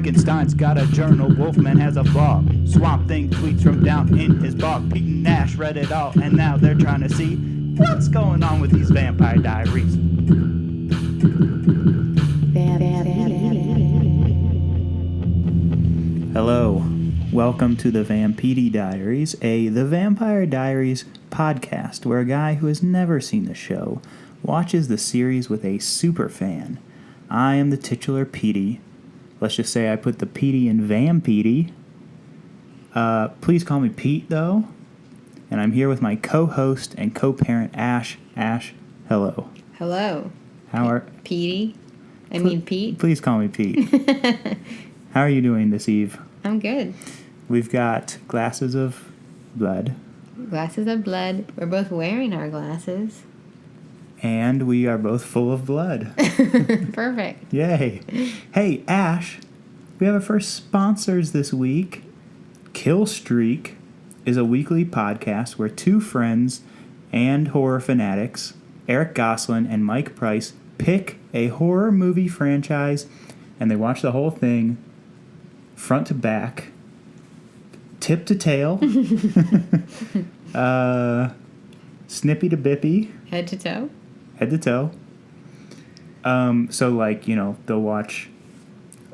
Frankenstein's got a journal, Wolfman has a blog. Swamp Thing tweets from down in his bog. Pete and Nash read it all, and now they're trying to see what's going on with these Vampire Diaries. Hello, welcome to the Vampire Diaries, the Vampire Diaries podcast, where a guy who has never seen the show watches the series with a superfan. I am the titular Petey. Let's just say I put the Petey in Vampire. Please call me Pete, though. And I'm here with my co-host and co-parent, Ash. Ash, hello. Hello. How are... Petey? I mean Pete? Please call me Pete. How are you doing this eve? I'm good. We've got glasses of blood. Glasses of blood. We're both wearing our glasses. And we are both full of blood. Perfect. Yay. Hey, Ash, we have our first sponsors this week. Kill Streak is a weekly podcast where two friends and horror fanatics, Eric Goslin and Mike Price, pick a horror movie franchise and they watch the whole thing front to back, tip to tail, snippy to bippy. Head to toe? Head to toe. So, like, you know, they'll watch...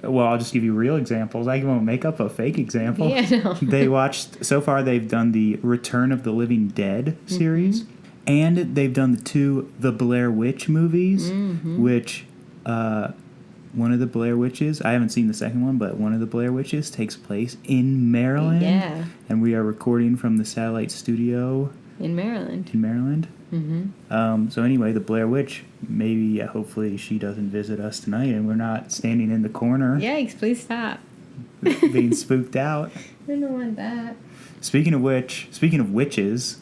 Well, I'll just give you real examples. I won't make up a fake example. Yeah, no. They watched... So far, they've done the Return of the Living Dead series. Mm-hmm. And they've done the Blair Witch movies, which... one of the Blair Witches... I haven't seen the second one, but one of the Blair Witches takes place in Maryland. Yeah. And we are recording from the satellite studio... In Maryland. Mm-hmm. So anyway, the Blair Witch, maybe, hopefully she doesn't visit us tonight and we're not standing in the corner. Yikes, please stop. Being spooked out. I don't want that. Speaking of witches,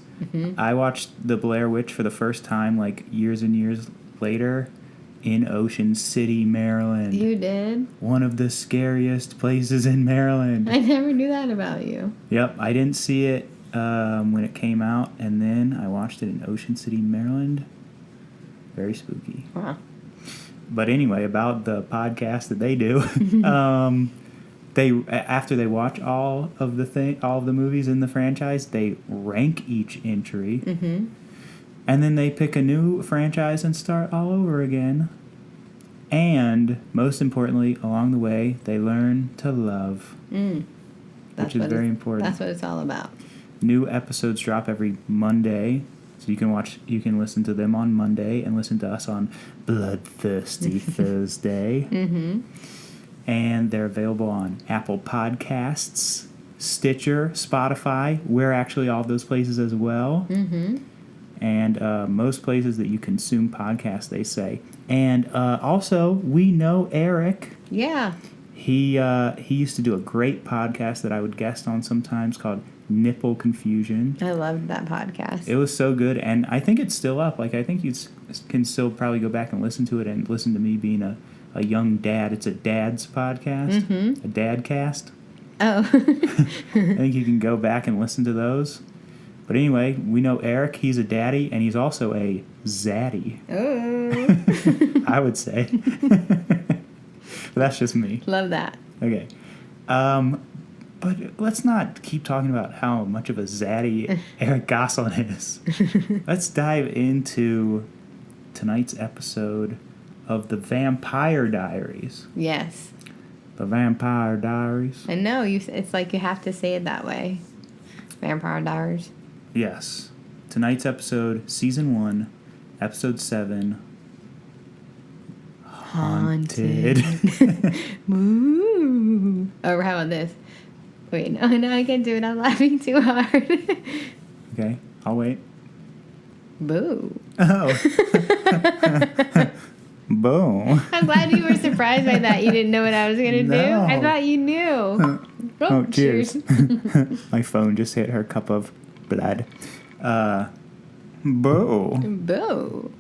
I watched the Blair Witch for the first time, like, years and years later in Ocean City, Maryland. You did? One of the scariest places in Maryland. I never knew that about you. Yep, I didn't see it when it came out, and then I watched it in Ocean City, Maryland. Very spooky. Wow. But anyway, about the podcast that they do, they after they watch all of the movies in the franchise, they rank each entry, and then they pick a new franchise and start all over again. And most importantly, along the way, they learn to love, which is very important. That's what it's all about. New episodes drop every Monday, so you can listen to them on Monday and listen to us on Bloodthirsty Thursday. And they're available on Apple Podcasts, Stitcher, Spotify. We're actually all of those places as well. And most places that you consume podcasts, they say. And also, we know Eric. Yeah. He used to do a great podcast that I would guest on sometimes called Nipple Confusion. I loved that podcast. It was so good, and I think it's still up. Like, I think you can still probably go back and listen to it and listen to me being a young dad. It's a dad's podcast, a dad cast. Oh. I think you can go back and listen to those. But anyway, we know Eric. He's a daddy, and he's also a zaddy. Oh. I would say. But that's just me. Love that. Okay. But let's not keep talking about how much of a zaddy Eric Goslin is. Let's dive into tonight's episode of the Vampire Diaries. Yes. The Vampire Diaries. I know. It's like you have to say it that way. Vampire Diaries. Yes. Tonight's episode, Season 1, Episode 7. Haunted. Moo. Or how about this? Wait, no, I can't do it. I'm laughing too hard. Okay, I'll wait. Boo. Oh. Boom. I'm glad you were surprised by that. You didn't know what I was going to do. I thought you knew. Oh, cheers. My phone just hit her cup of blood. Boo. Boo.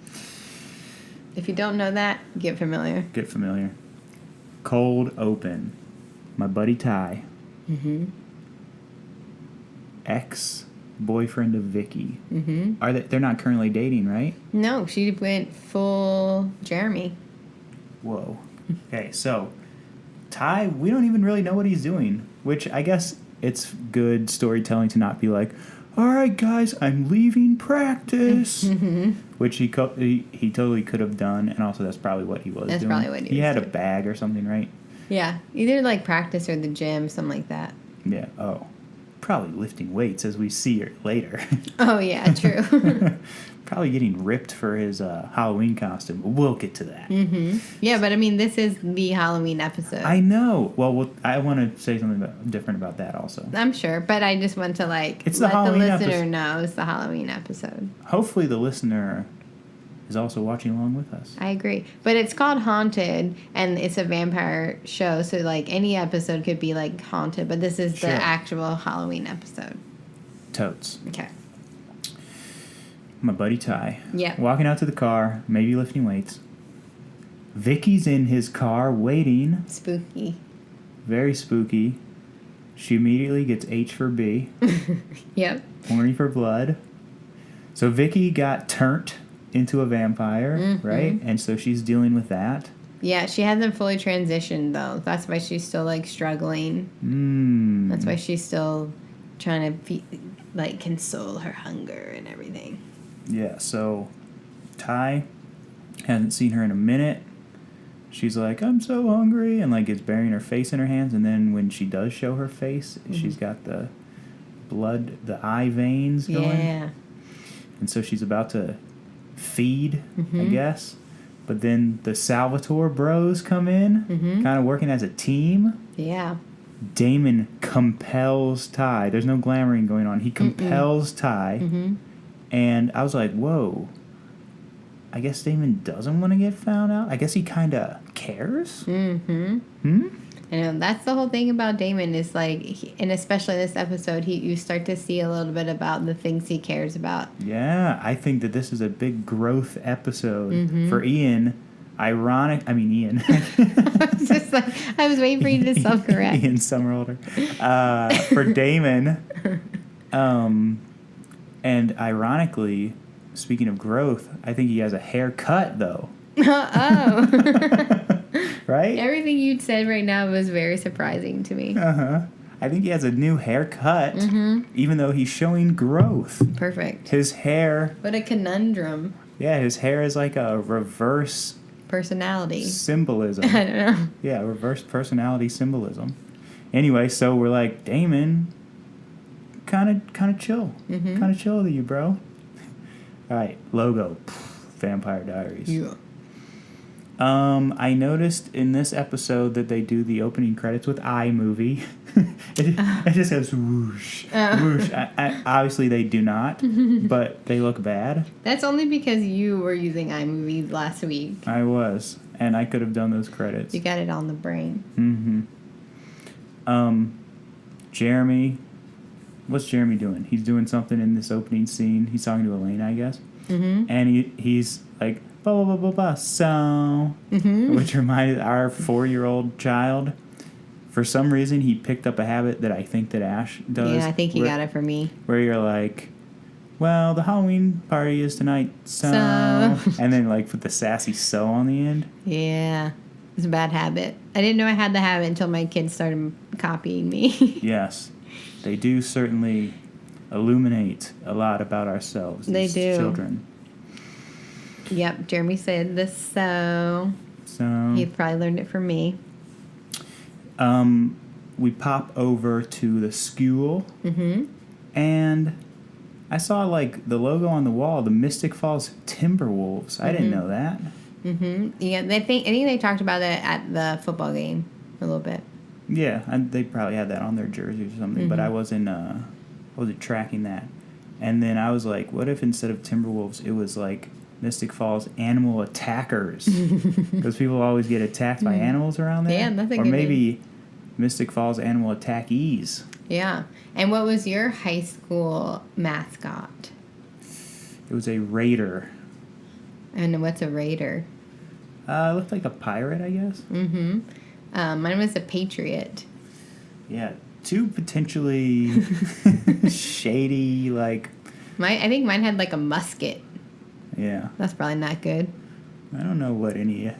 If you don't know that, get familiar. Get familiar. Cold open. My buddy Ty. Ex-boyfriend of Vicky. They're not currently dating, right? No, she went full Jeremy. Whoa. Okay, so Ty, we don't even really know what he's doing, which I guess it's good storytelling to not be like, all right, guys, I'm leaving practice, which he totally could have done, and also that's probably what he was doing. That's probably what he was He had doing. a bag or something, right? Yeah, either like practice or the gym, something like that. Yeah. Oh, probably lifting weights as we see it later. Oh yeah, true. Probably getting ripped for his Halloween costume. We'll get to that. Yeah, but I mean, this is the Halloween episode. I know. Well, I want to say something different about that also. I'm sure, but I just want to let the listener know it's the Halloween episode. Hopefully the listener is also watching along with us. I agree. But it's called Haunted, and it's a vampire show, so like any episode could be like haunted, but this is the actual Halloween episode. Totes. Okay. My buddy Ty. Yeah. Walking out to the car, maybe lifting weights. Vicky's in his car waiting. Spooky. Very spooky. She immediately gets H for B. Yep. Horny for blood. So Vicky got turned into a vampire, right? And so she's dealing with that. Yeah, she hasn't fully transitioned, though. That's why she's still, like, struggling. That's why she's still trying to, console her hunger and everything. Yeah, so Ty hasn't seen her in a minute. She's like, I'm so hungry, and, like, is burying her face in her hands. And then when she does show her face, she's got the blood, the eye veins going. Yeah. And so she's about to feed, I guess. But then the Salvatore bros come in, kind of working as a team. Yeah. Damon compels Ty. There's no glamoring going on. He compels Ty. And I was like, whoa. I guess Damon doesn't want to get found out. I guess he kind of cares. And that's the whole thing about Damon is like, and especially this episode, you start to see a little bit about the things he cares about. Yeah, I think that this is a big growth episode for Ian. Ian. I was waiting for you to self-correct. Ian Somerhalder. For Damon. And ironically, speaking of growth, I think he has a haircut, though. Right? Everything you said right now was very surprising to me. I think he has a new haircut, even though he's showing growth. Perfect. His hair... What a conundrum. Yeah, his hair is like a reverse... personality. Symbolism. I don't know. Yeah, reverse personality symbolism. Anyway, so we're like, Damon, kind of chill. Kind of chill with you, bro. All right, logo. Vampire Diaries. Yeah. I noticed in this episode that they do the opening credits with iMovie. it just goes whoosh, whoosh. Obviously, they do not, but they look bad. That's only because you were using iMovie last week. I was, and I could have done those credits. You got it on the brain. Jeremy. What's Jeremy doing? He's doing something in this opening scene. He's talking to Elena, I guess. And he's like, blah, blah, blah, blah, blah, so, which reminded our 4-year-old child. For some reason, he picked up a habit that I think that Ash does. Yeah, I think he got it from me. Where you're like, well, the Halloween party is tonight, so. And then, like, put the sassy so on the end. Yeah. It's a bad habit. I didn't know I had the habit until my kids started copying me. Yes. They do certainly illuminate a lot about ourselves. They do. Children. Yep, Jeremy said this, so he probably learned it from me. We pop over to the school, and I saw like the logo on the wall, the Mystic Falls Timberwolves. I didn't know that. Yeah, I think they talked about it at the football game a little bit. Yeah, they probably had that on their jerseys or something, but I wasn't tracking that. And then I was like, what if instead of Timberwolves, it was like Mystic Falls Animal Attackers? Because people always get attacked by animals around there. Yeah, that's a or good maybe name. Mystic Falls Animal Attackees. Yeah. And what was your high school mascot? It was a raider. And what's a raider? It looked like a pirate, I guess. Mine was a patriot. Yeah, two potentially shady, like... I think mine had like a musket. Yeah. That's probably not good. I don't know what any...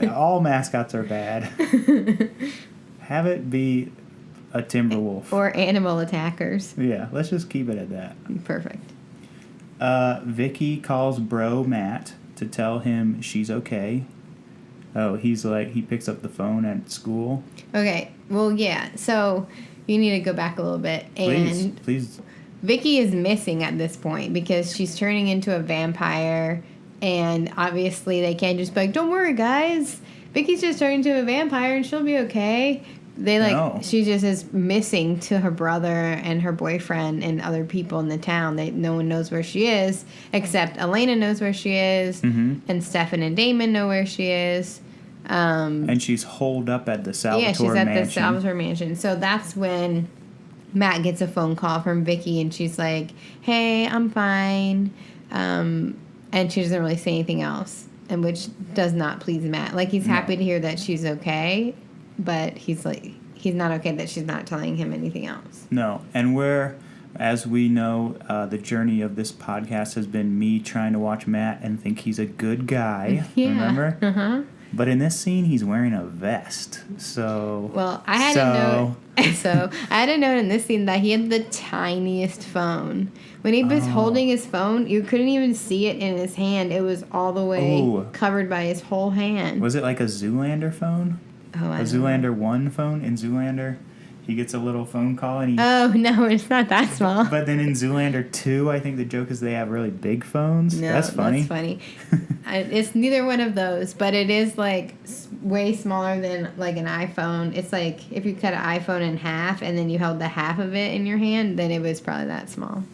all mascots are bad. Have it be a timber wolf. Or animal attackers. Yeah, let's just keep it at that. Perfect. Vicky calls bro Matt to tell him she's okay. Oh, he's like, he picks up the phone at school. Okay, well, yeah, so you need to go back a little bit. And Please. Vicky is missing at this point because she's turning into a vampire, and obviously they can't just be like, don't worry, guys. Vicky's just turning into a vampire, and she'll be okay. She just is missing to her brother and her boyfriend and other people in the town. No one knows where she is, except Elena knows where she is, and Stefan and Damon know where she is. And she's holed up at the Salvatore mansion. Yeah, she's at the Salvatore mansion. So that's when Matt gets a phone call from Vicky, and she's like, hey, I'm fine. And she doesn't really say anything else, and which does not please Matt. Like, he's happy to hear that she's okay, but he's not okay that she's not telling him anything else. No, and as we know, the journey of this podcast has been me trying to watch Matt and think he's a good guy. Yeah. Remember? Uh-huh. But in this scene, he's wearing a vest. So. Well, I had to note in this scene that he had the tiniest phone. When he was holding his phone, you couldn't even see it in his hand. It was all the way covered by his whole hand. Was it like a Zoolander phone? Oh, a Zoolander 1 phone? In Zoolander, he gets a little phone call and he... Oh, no, it's not that small. But then in Zoolander 2, I think the joke is they have really big phones. No, that's funny. That's funny. It's neither one of those, but it is, like, way smaller than, like, an iPhone. It's like if you cut an iPhone in half and then you held the half of it in your hand, then it was probably that small.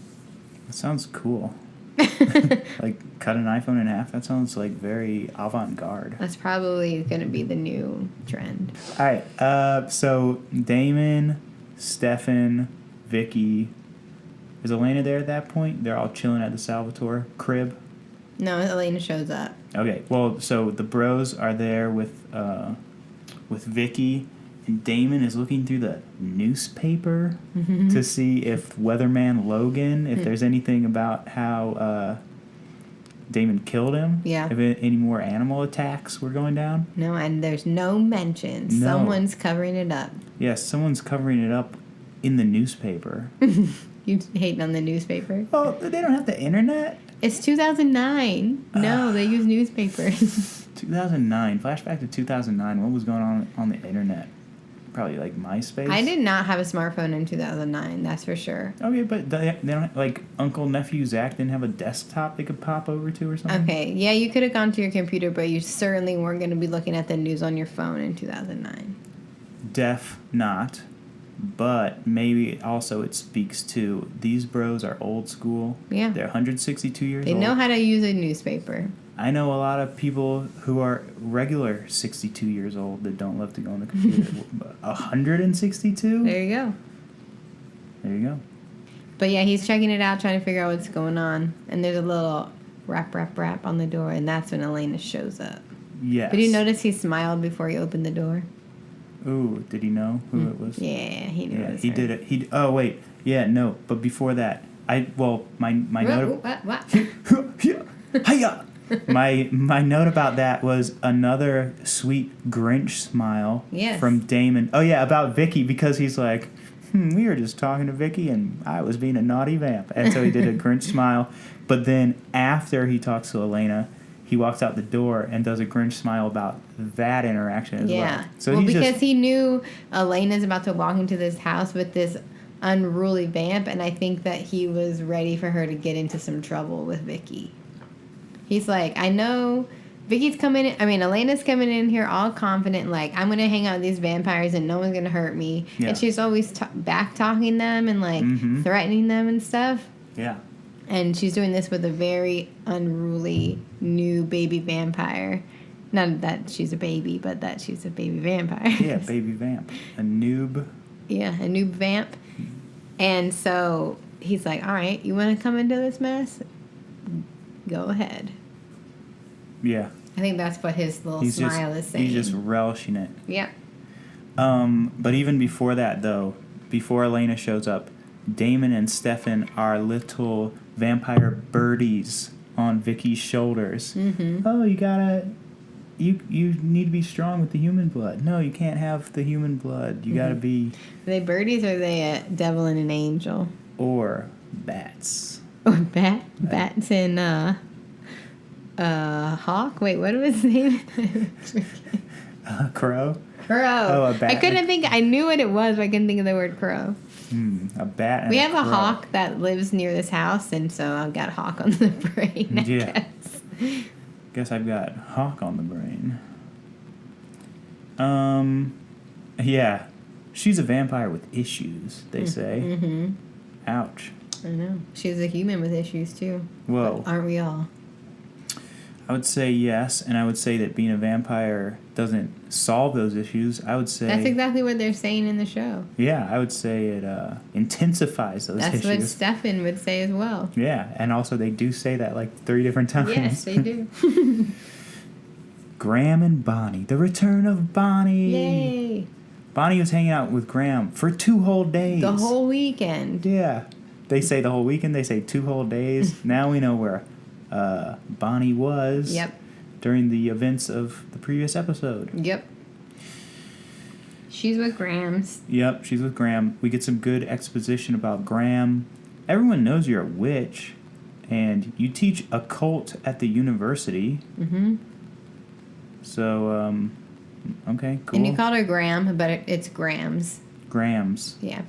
That sounds cool. Like, cut an iPhone in half? That sounds, like, very avant-garde. That's probably going to be the new trend. All right. So, Damon, Stefan, Vicky. Is Elena there at that point? They're all chilling at the Salvatore crib? No, Elena shows up. Okay. Well, so the bros are there with Vicky, and Damon is looking through the newspaper to see if Weatherman Logan, if there's anything about how Damon killed him. Yeah. If any more animal attacks were going down. No, and there's no mention. No. Someone's covering it up. Yes, someone's covering it up in the newspaper. You hating on the newspaper? Oh, they don't have the internet? It's 2009. No, they use newspapers. 2009. Flashback to 2009. What was going on the internet? Probably like MySpace. I did not have a smartphone in 2009. That's for sure. Okay, but they don't, like, Uncle Nephew Zach didn't have a desktop they could pop over to or something? Okay, yeah, you could have gone to your computer, but you certainly weren't going to be looking at the news on your phone in 2009. Def not. But maybe also it speaks to these bros are old school. Yeah. They're 162 years old. They know how to use a newspaper. I know a lot of people who are regular 62 years old that don't love to go on the computer. 162? There you go. There you go. But yeah, he's checking it out, trying to figure out what's going on. And there's a little rap, rap, rap on the door, and that's when Elena shows up. Yes. But you notice he smiled before he opened the door? Ooh, did he know who it was? Yeah, he knew it was he her. did it. Oh, wait. Yeah, no. But before that, my note... What? Hiya! My note about that was another sweet Grinch smile from Damon. Oh, yeah, about Vicky, because he's like, we were just talking to Vicky, and I was being a naughty vamp. And so he did a Grinch smile. But then after he talks to Elena, he walks out the door and does a Grinch smile about that interaction as well. So because he knew Elena's about to walk into this house with this unruly vamp, and I think that he was ready for her to get into some trouble with Vicky. He's like, I know Vicky's coming in. I mean, Elena's coming in here all confident, like, I'm going to hang out with these vampires and no one's going to hurt me. Yeah. And she's always back-talking them and, like, threatening them and stuff. Yeah. And she's doing this with a very unruly new baby vampire. Not that she's a baby, but that she's a baby vampire. Yeah, baby vamp. A noob. Yeah, a noob vamp. And so he's like, all right, you want to come into this mess? Go ahead. Yeah. I think that's what his little smile is saying. He's just relishing it. Yeah. But even before that, though, before Elena shows up, Damon and Stefan are little vampire birdies on Vicky's shoulders. Mm-hmm. Oh, you need to be strong with the human blood. No, you can't have the human blood. You gotta be... Are they birdies or are they a devil and an angel? Or bats. Or bats and hawk? Wait, what was his name? Crow? Crow. Oh, a bat. I couldn't think. I knew what it was, but I couldn't think of the word crow. A bat and We a have crow. a hawk that lives near this house, and so I've got hawk on the brain, I guess. Guess I've got hawk on the brain. Yeah. She's a vampire with issues, they say. Mm-hmm. Ouch. I know. She's a human with issues, too. Whoa. But aren't we all? I would say yes, and I would say that being a vampire doesn't solve those issues. I would say... That's exactly what they're saying in the show. Yeah, I would say it intensifies those issues. That's what Stefan would say as well. Yeah, and also they do say that like 3 different times. Yes, they do. Graham and Bonnie. The return of Bonnie. Yay. Bonnie was hanging out with Graham for 2 whole days. The whole weekend. Yeah. They say the whole weekend. They say 2 whole days. Now we know where Bonnie was. Yep. During the events of the previous episode. Yep. She's with Graham's. Yep, she's with Graham. We get some good exposition about Graham. Everyone knows you're a witch, and you teach occult at the university. Mm-hmm. So, okay, cool. And you called her Graham, but it's Graham's. Graham's. Yeah.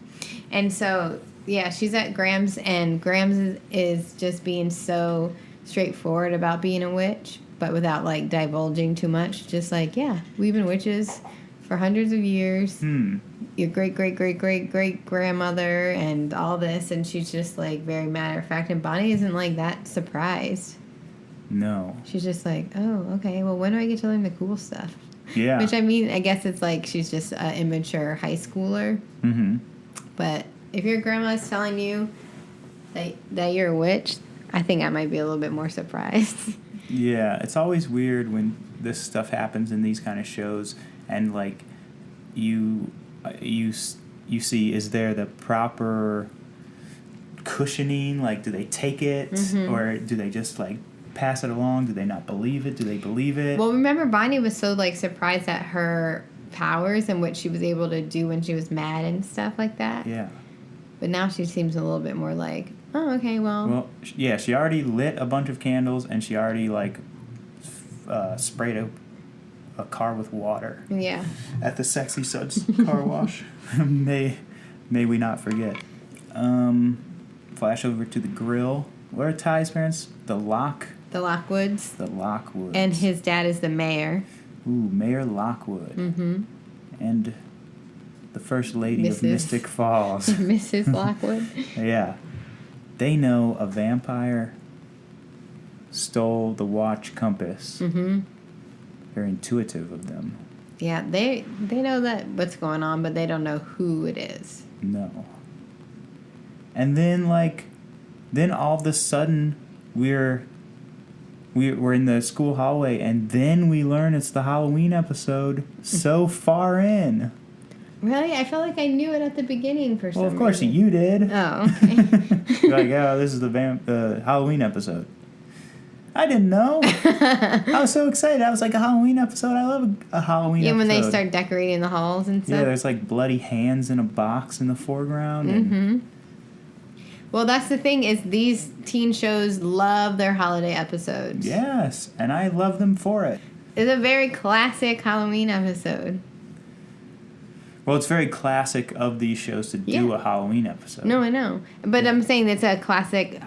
And so, yeah, she's at Graham's, and Graham's is just being so straightforward about being a witch, but without, like, divulging too much. Just like, yeah, we've been witches for hundreds of years. Your great-great-great-great-great-grandmother and all this, and she's just, like, very matter-of-fact. And Bonnie isn't, like, that surprised. No. She's just like, oh, okay, well, when do I get to learn the cool stuff? Yeah. Which, I mean, I guess it's like she's just an immature high schooler. Mm-hmm. But if your grandma's telling you that you're a witch, I think I might be a little bit more surprised. Yeah, it's always weird when this stuff happens in these kind of shows, and like you see, is there the proper cushioning? Like, do they take it, or do they just like pass it along? Do they not believe it? Do they believe it? Well, remember Bonnie was so like surprised at her powers and what she was able to do when she was mad and stuff like that. Yeah. But now she seems a little bit more like, oh, okay, well, yeah, she already lit a bunch of candles, and she already like sprayed a car with water. Yeah. At the Sexy Suds car wash. May we not forget. Flash over to the grill. What are Ty's parents? The Lockwoods. The Lockwoods. The And his dad is the mayor. Ooh, Mayor Lockwood. Mm-hmm. And the First Lady of Mystic Falls. Mrs. Lockwood. Yeah. They know a vampire stole the watch compass. Mm-hmm. Very intuitive of them. Yeah, they know that what's going on, but they don't know who it is. No. And then all of a sudden we're in the school hallway, and then we learn it's the Halloween episode so far in. Really? I felt like I knew it at the beginning for some reason. Well, of course you did. Oh, okay. You're like, oh, this is the Halloween episode. I didn't know. I was so excited. I was like, a Halloween episode? I love a Halloween episode. Yeah, when they start decorating the halls and stuff. Yeah, there's like bloody hands in a box in the foreground. Mm-hmm. Well, that's the thing, is these teen shows love their holiday episodes. Yes, and I love them for it. It's a very classic Halloween episode. Well, it's very classic of these shows to do a Halloween episode. No, I know. But I'm saying it's a classic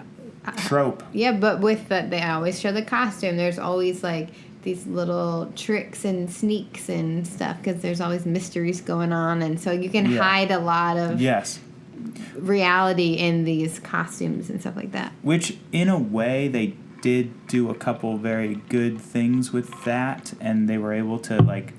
trope. Yeah, but with they always show the costume. There's always like these little tricks and sneaks and stuff because there's always mysteries going on, and so you can hide a lot of reality in these costumes and stuff like that. Which, in a way, they did do a couple very good things with that, and they were able to like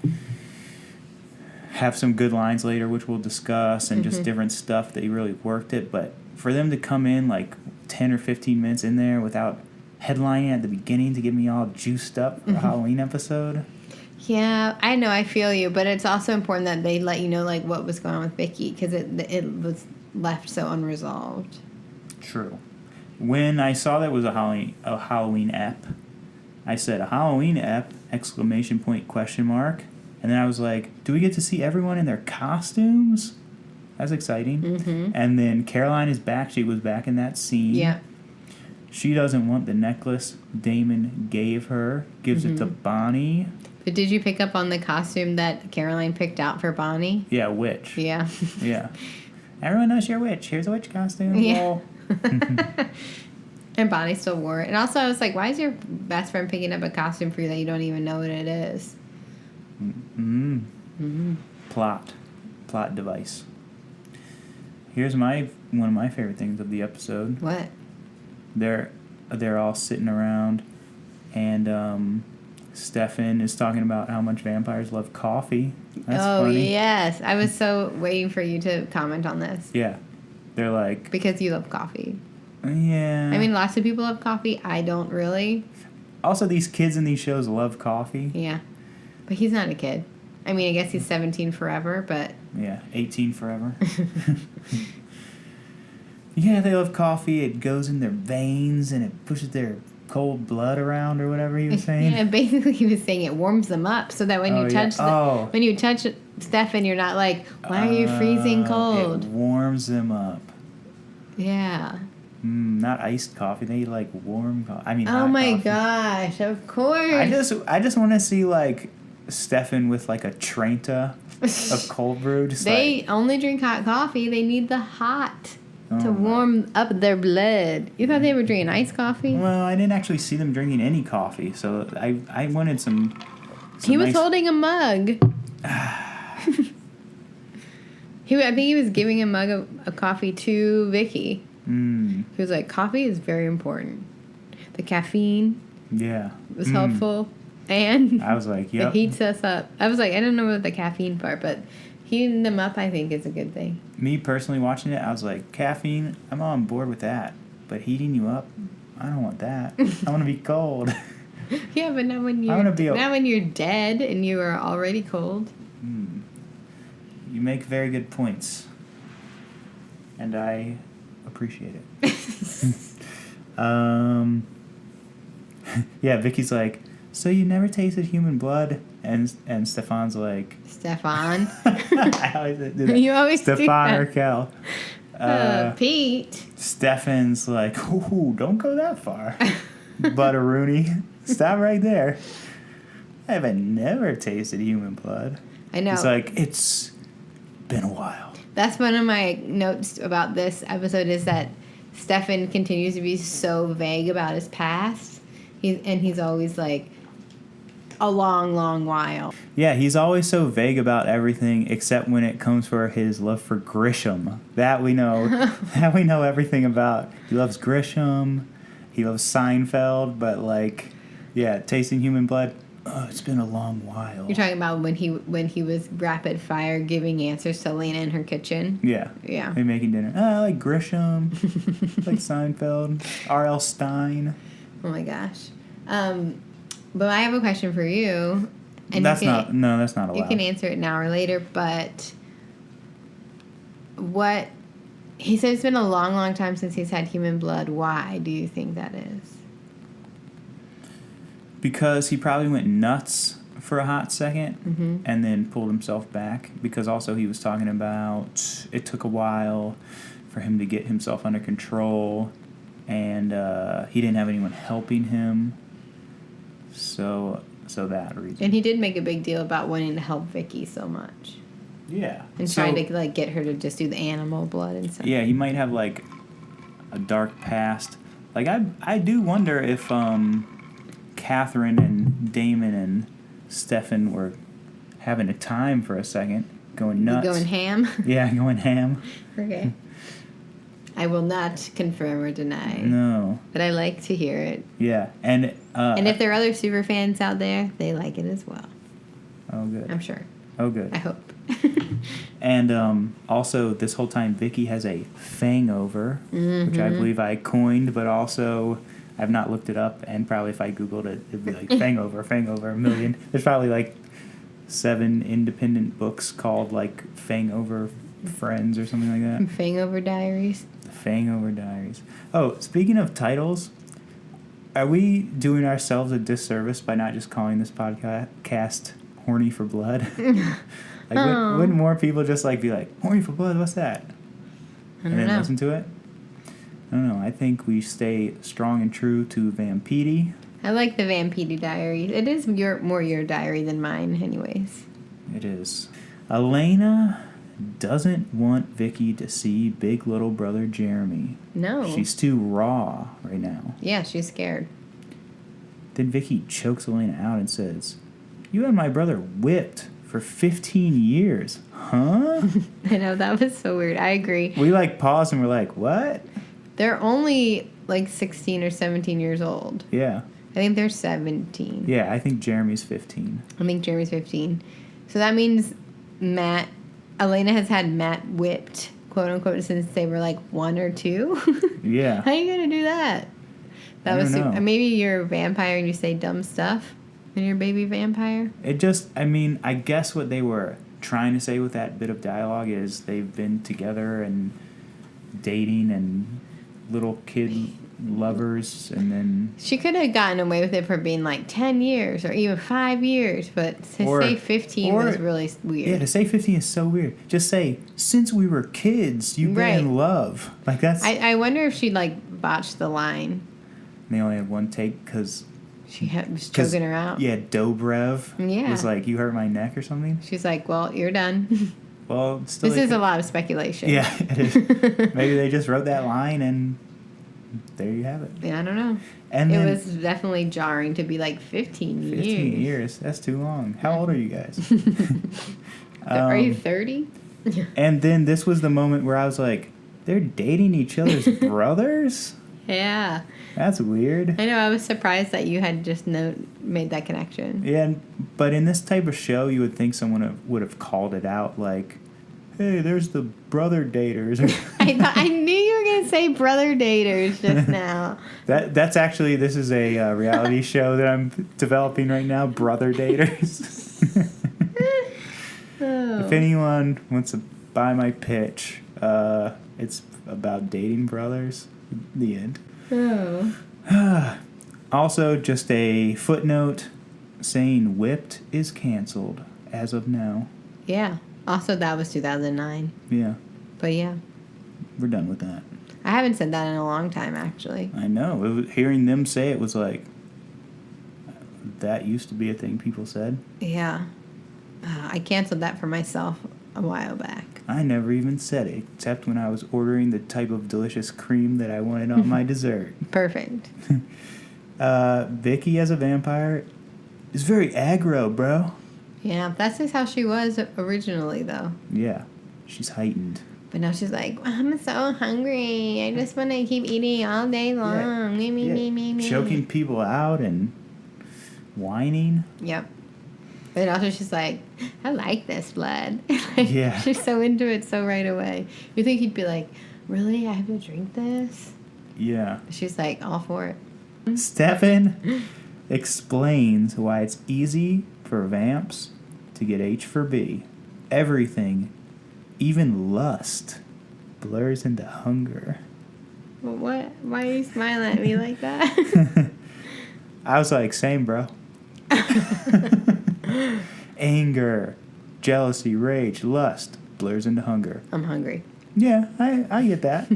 have some good lines later, which we'll discuss, and just different stuff that really worked it. But for them to come in like 10 or 15 minutes in there without headlining at the beginning to get me all juiced up for a Halloween episode. Yeah, I know, I feel you, but it's also important that they let you know like what was going on with Vicky because it was left so unresolved. True. When I saw that was a Halloween ep, I said, a Halloween ep, ! Question mark. And then I was like, do we get to see everyone in their costumes? That's exciting. Mm-hmm. And then Caroline is back. She was back in that scene. Yeah. She doesn't want the necklace Damon gave her. Gives it to Bonnie. But did you pick up on the costume that Caroline picked out for Bonnie? Yeah, witch. Yeah. Yeah. Everyone knows you're a witch. Here's a witch costume. Yeah. And Bonnie still wore it. And also I was like, why is your best friend picking up a costume for you that you don't even know what it is? Plot device. Here's one of my favorite things of the episode. What? They're all sitting around, and Stefan is talking about how much vampires love coffee. That's funny. Yes. I was so waiting for you to comment on this. Yeah. They're like... Because you love coffee. Yeah. I mean, lots of people love coffee. I don't really. Also, these kids in these shows love coffee. Yeah. But he's not a kid. I mean, I guess he's 17 forever, but... Yeah, 18 forever. Yeah, they love coffee. It goes in their veins, and it pushes their cold blood around, or whatever he was saying. Yeah, basically he was saying it warms them up, so that when you touch when you touch Stefan, you're not like, why are you freezing cold? It warms them up. Yeah. Not iced coffee. They like warm coffee. I mean, oh my coffee. Gosh! Of course. I just want to see like Stefan with like a Trenta of cold brew. They only drink hot coffee. They need the hot to warm up their blood. You thought they were drinking iced coffee? Well, I didn't actually see them drinking any coffee, so I wanted some he was nice... holding a mug. I think he was giving a mug of coffee to Vicky. He was like, coffee is very important. The caffeine was helpful. And I was like, yep. It heats us up. I was like, I don't know about the caffeine part, but heating them up, I think, is a good thing. Me personally watching it, I was like, caffeine, I'm on board with that. But heating you up, I don't want that. I want to be cold. Yeah, but not when you're dead and you are already cold. You make very good points. And I appreciate it. Yeah, Vicky's like, so you never tasted human blood? And Stefan's like... Stefan? I always do that. You always do Stefan that. or Kel. Pete. Stefan's like, ooh, don't go that far. Butteroony. Stop right there. I have never tasted human blood. I know. It's like, it's been a while. That's one of my notes about this episode is that Stefan continues to be so vague about his past. He's always like, a long, long while. Yeah, he's always so vague about everything except when it comes for his love for Grisham. That we know. That we know everything about. He loves Grisham. He loves Seinfeld. But like, yeah, tasting human blood. Oh, it's been a long while. You're talking about when he was rapid fire giving answers to Lena in her kitchen? Yeah. Yeah. They're making dinner. I like Grisham. Like Seinfeld. R.L. Stein. Oh my gosh. But I have a question for you. And that's not allowed. You can answer it now or later, but he said it's been a long, long time since he's had human blood. Why do you think that is? Because he probably went nuts for a hot second and then pulled himself back. Because also he was talking about it took a while for him to get himself under control, and he didn't have anyone helping him. So that reason. And he did make a big deal about wanting to help Vicky so much. Yeah. And trying to like get her to just do the animal blood and stuff. Yeah, he might have like a dark past. Like I do wonder if Catherine and Damon and Stefan were having a time for a second, going nuts. Going ham? Yeah, going ham. Okay. I will not confirm or deny. No. But I like to hear it. Yeah, and if there are other super fans out there, they like it as well. Oh, good. I'm sure. Oh, good. I hope. And also, this whole time, Vicky has a fangover, which I believe I coined, but also I've not looked it up, and probably if I Googled it, it'd be like fangover, a million. There's probably like 7 independent books called like Fangover Friends or something like that. Vampire Diaries. Fangover Diaries. Oh, speaking of titles, are we doing ourselves a disservice by not just calling this podcast Horny for Blood? Wouldn't more people just like be like, Horny for Blood, what's that? And then listen to it? I don't know. I think we stay strong and true to Vampire. I like the Vampire Diaries. It is more your diary than mine, anyways. It is. Elena doesn't want Vicky to see big little brother Jeremy. No. She's too raw right now. Yeah, she's scared. Then Vicky chokes Elena out and says, "You had my brother whipped for 15 years, huh?" I know, that was so weird. I agree. We paused and we're like, what? They're only 16 or 17 years old. Yeah. I think they're 17. Yeah, I think Jeremy's 15. I think Jeremy's 15. So that means Elena has had Matt whipped, quote unquote, since they were 1 or 2. Yeah. How are you going to do that? That was super. Maybe you're a vampire and you say dumb stuff when you're a baby vampire. I guess what they were trying to say with that bit of dialogue is they've been together and dating and little kid lovers, and then she could have gotten away with it for being 10 years or even 5 years, but to say 15 was really weird. Yeah, to say 15 is so weird. Just say, since we were kids, you've been in love. That's... I wonder if she botched the line. And they only had one take because... She was choking her out. Yeah, Dobrev was like, you hurt my neck or something. She's like, well, you're done. Well, still... This is a lot of speculation. Yeah, it is. Maybe they just wrote that line and there you have it. Yeah, I don't know. And it was definitely jarring to be 15 years. 15 years. That's too long. How old are you guys? Are you 30? And then this was the moment where I was like, they're dating each other's brothers? Yeah. That's weird. I know. I was surprised that you had just made that connection. Yeah, but in this type of show, you would think someone would have called it out, hey, there's the brother daters. I knew you were going to say brother daters just now. That's actually, this is a reality show that I'm developing right now, Brother Daters. If anyone wants to buy my pitch, it's about dating brothers. The end. Oh. Also, just a footnote saying Whipped is canceled as of now. Yeah. Also, that was 2009. Yeah. But yeah. We're done with that. I haven't said that in a long time, actually. I know. Hearing them say it was that used to be a thing people said. Yeah. I canceled that for myself a while back. I never even said it, except when I was ordering the type of delicious cream that I wanted on my dessert. Perfect. Vicky as a vampire is very aggro, bro. Yeah, that's just how she was originally, though. Yeah, she's heightened. But now she's like, I'm so hungry. I just want to keep eating all day long. Yeah. Me. Choking people out and whining. Yep. But also she's like, I like this blood. Yeah. She's so into it so right away. You think he'd be like, really? I have to drink this? Yeah. She's like, all for it. Stefan explains why it's easy for vamps to get H for B. Everything, even lust, blurs into hunger. Well, what? Why are you smiling at me like that? I was like, same, bro. Anger, jealousy, rage, lust blurs into hunger. I'm hungry. Yeah, I get that.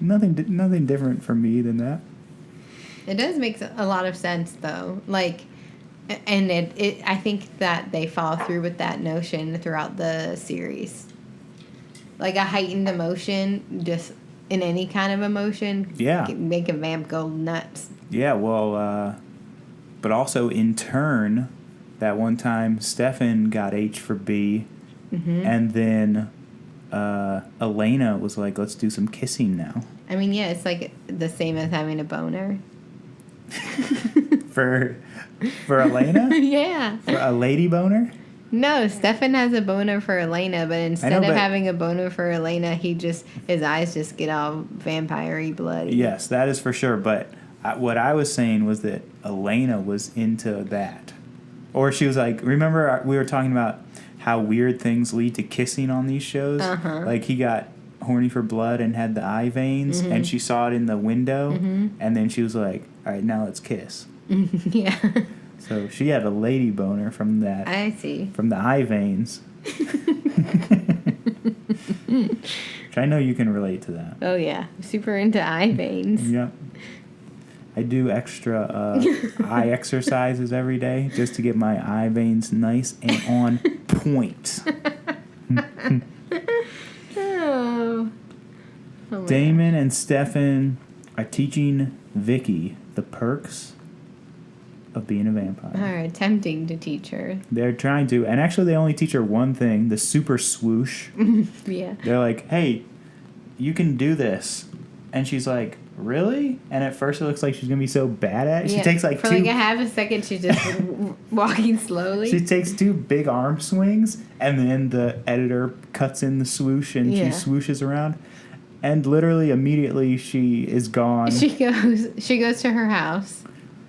Nothing different for me than that. It does make a lot of sense, though. And I think that they follow through with that notion throughout the series. A heightened emotion, just in any kind of emotion, can make a vamp go nuts. Yeah, well, but also in turn, that one time Stefan got H for B, and then Elena was like, let's do some kissing now. I mean, yeah, it's the same as having a boner. For Elena? Yeah. For a lady boner? No, Stefan has a boner for Elena, but instead of having a boner for Elena, his eyes just get all vampire-y bloody. Yes, that is for sure, but what I was saying was that Elena was into that. Or she was like, remember we were talking about how weird things lead to kissing on these shows? Uh-huh. He got horny for blood and had the eye veins, and she saw it in the window, and then she was like, all right, now let's kiss. Yeah. So she had a lady boner from that. I see. From the eye veins. Which I know you can relate to that. Oh, yeah. Super into eye veins. Yep. I do extra eye exercises every day just to get my eye veins nice and on point. Oh. Damon and Stefan are teaching Vicky the perks of being a vampire. Are attempting to teach her. They're trying to, and actually they only teach her one thing, the super swoosh. Yeah. They're like, hey, you can do this. And she's like, really? And at first it looks like she's going to be so bad at it. She takes like for like a half a second, she's just walking slowly. She takes 2 big arm swings, and then the editor cuts in the swoosh, and she swooshes around. And literally immediately she is gone. She goes to her house.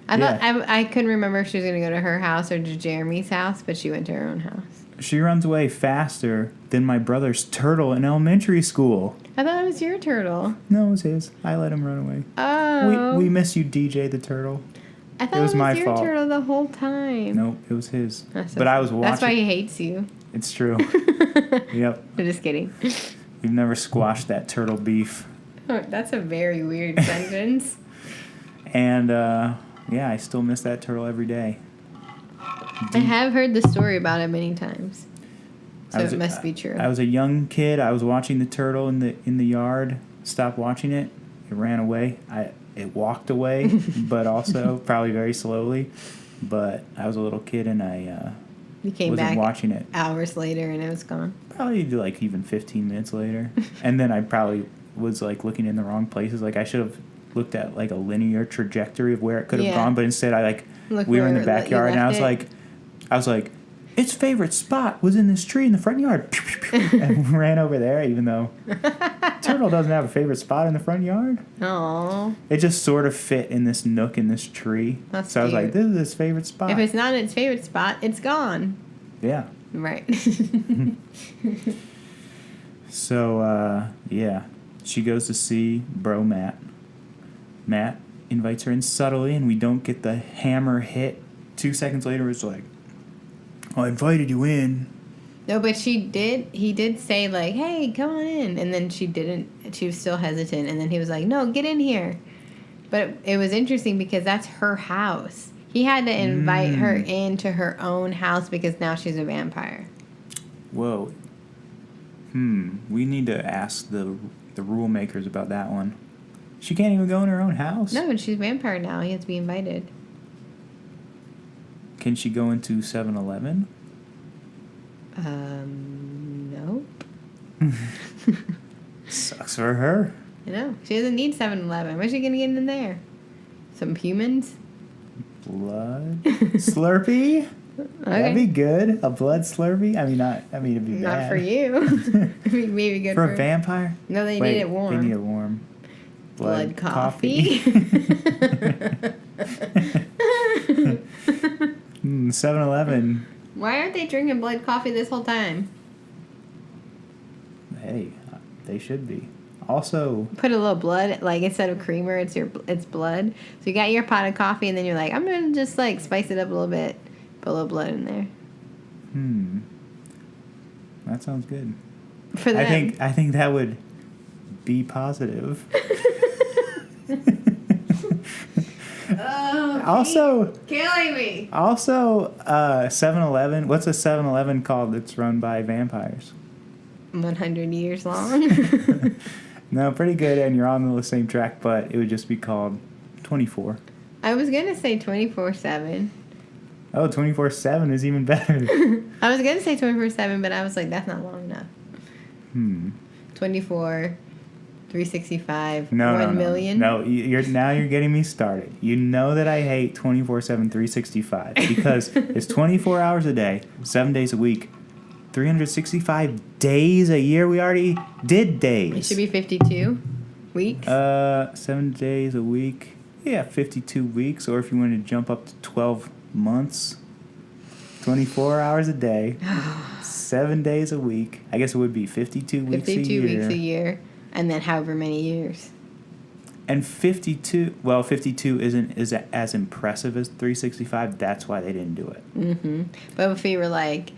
I couldn't remember if she was going to go to her house or to Jeremy's house, but she went to her own house. She runs away faster than my brother's turtle in elementary school. I thought it was your turtle. No, it was his. I let him run away. Oh. We miss you, DJ the turtle. I thought it was my your fault. turtle the whole time. Nope, it was his. But I was watching. That's why he hates you. It's true. Yep. I'm just kidding. We've never squashed that turtle beef. Oh, that's a very weird sentence. And, yeah, I still miss that turtle every day. I have heard the story about it many times. So it must be true. I was a young kid. I was watching the turtle in the yard. Stopped watching it. It ran away. It walked away, but also probably very slowly. But I was a little kid, and you came wasn't back watching it. Hours later, and it was gone. Probably like even 15 minutes later. And then I probably was like looking in the wrong places. Like I should have looked at like a linear trajectory of where it could have gone, but instead we were in the backyard, and I was like, its favorite spot was in this tree in the front yard. And ran over there, even though turtle doesn't have a favorite spot in the front yard. Oh. It just sort of fit in this nook in this tree. That's so cute. I was like, this is its favorite spot. If it's not its favorite spot, it's gone. Yeah. Right. So, yeah. She goes to see bro Matt. Matt invites her in subtly, and we don't get the hammer hit. 2 seconds later, it's like, I invited you in. No, but he did say, like, hey, come on in. And then she didn't. She was still hesitant. And then he was like, no, get in here. But it was interesting because that's her house. He had to invite her into her own house because now she's a vampire. Whoa. We need to ask the rule makers about that one. She can't even go in her own house? No, but she's a vampire now. He has to be invited. Can she go into 7-Eleven? No. Sucks for her. I know. She doesn't need 7-Eleven. What's she going to get in there? Some humans? Blood? Slurpee? Okay. That'd be good. A blood Slurpee? It'd be Not bad. for you. Maybe good for a vampire? No, they need it warm. They need it warm. Blood coffee. 7-Eleven. Why aren't they drinking blood coffee this whole time? Hey, they should be. Also, put a little blood, like instead of creamer, it's blood. So you got your pot of coffee, and then you're like, I'm gonna just like spice it up a little bit, put a little blood in there. That sounds good. For them. I think that would be positive. Oh, also, killing me. Also, 7-Eleven. What's a 7-Eleven called that's run by vampires? 100 years long. No, pretty good, and you're on the same track, but it would just be called 24. I was gonna say 24/7. Oh, 24/7 is even better. I was gonna say 24/7, but I was like, that's not long enough. 24, 365, no, 1 million. No, you're getting me started. You know that I hate 24/7, 365 because it's 24 hours a day, 7 days a week, 365 days a year. We already did days. It should be 52 weeks. 7 days a week. Yeah, 52 weeks, or if you wanted to jump up to 12 months, 24 hours a day, 7 days a week. I guess it would be 52 weeks a year. 52 weeks a year. And then however many years. And 52 is as impressive as 365. That's why they didn't do it. Mm-hmm. But if we were like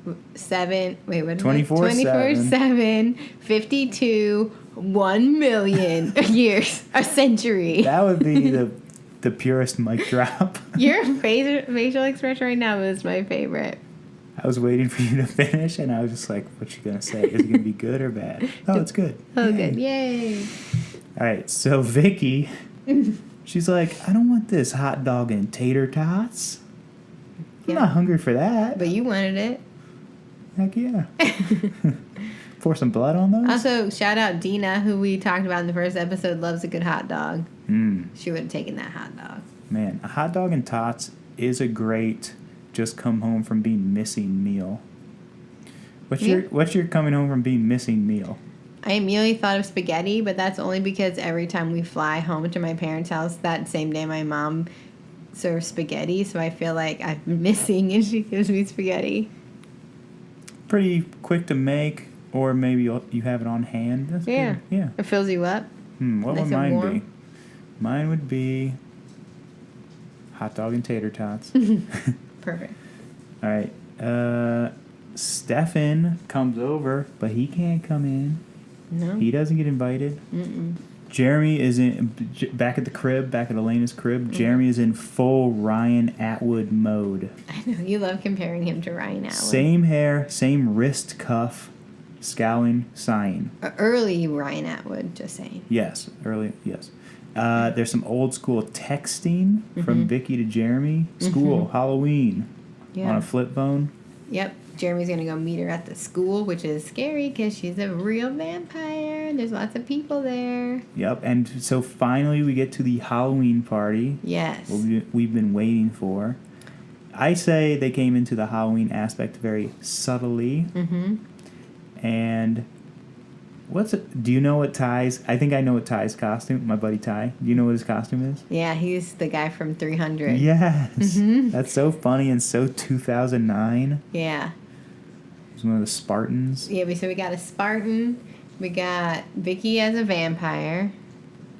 24/7, 52, 1 million years, a century. That would be the purest mic drop. Your facial expression right now is my favorite. I was waiting for you to finish, and I was just like, what you going to say? Is it going to be good or bad? Oh, it's good. Oh, Yay. good. Yay. All right, so Vicky, she's like, I don't want this hot dog and tater tots. I'm not hungry for that. But you wanted it. Heck yeah. Pour some blood on those? Also, shout out Dina, who we talked about in the first episode, loves a good hot dog. She would have taken that hot dog. Man, a hot dog and tots is a great just come home from being missing meal. What's your coming home from being missing meal? I immediately thought of spaghetti, but that's only because every time we fly home to my parents' house, that same day my mom serves spaghetti, so I feel like I'm missing and she gives me spaghetti. Pretty quick to make, or maybe you have it on hand. That's good. Yeah. It fills you up. What Nice would mine and be? warm. Mine would be hot dog and tater tots. Perfect. All right. Stefan comes over, but he can't come in. No. He doesn't get invited. Mm-mm. Jeremy is back at the crib, back at Elena's crib. Jeremy is in full Ryan Atwood mode. I know. You love comparing him to Ryan Atwood. Same hair, same wrist cuff, scowling, sighing. Early Ryan Atwood, just saying. Yes, early, yes. There's some old school texting from Vicky to Jeremy. School, Halloween, on a flip phone. Yep. Jeremy's going to go meet her at the school, which is scary because she's a real vampire. There's lots of people there. Yep, and so finally we get to the Halloween party. Yes. We've been waiting for. I say they came into the Halloween aspect very subtly. Mm-hmm. And do you know what Ty's, I think I know what Ty's costume, my buddy Ty, do you know what his costume is? Yeah, he's the guy from 300. Yes. That's so funny and so 2009. Yeah. He's one of the Spartans. Yeah, so we got a Spartan. We got Vicky as a vampire.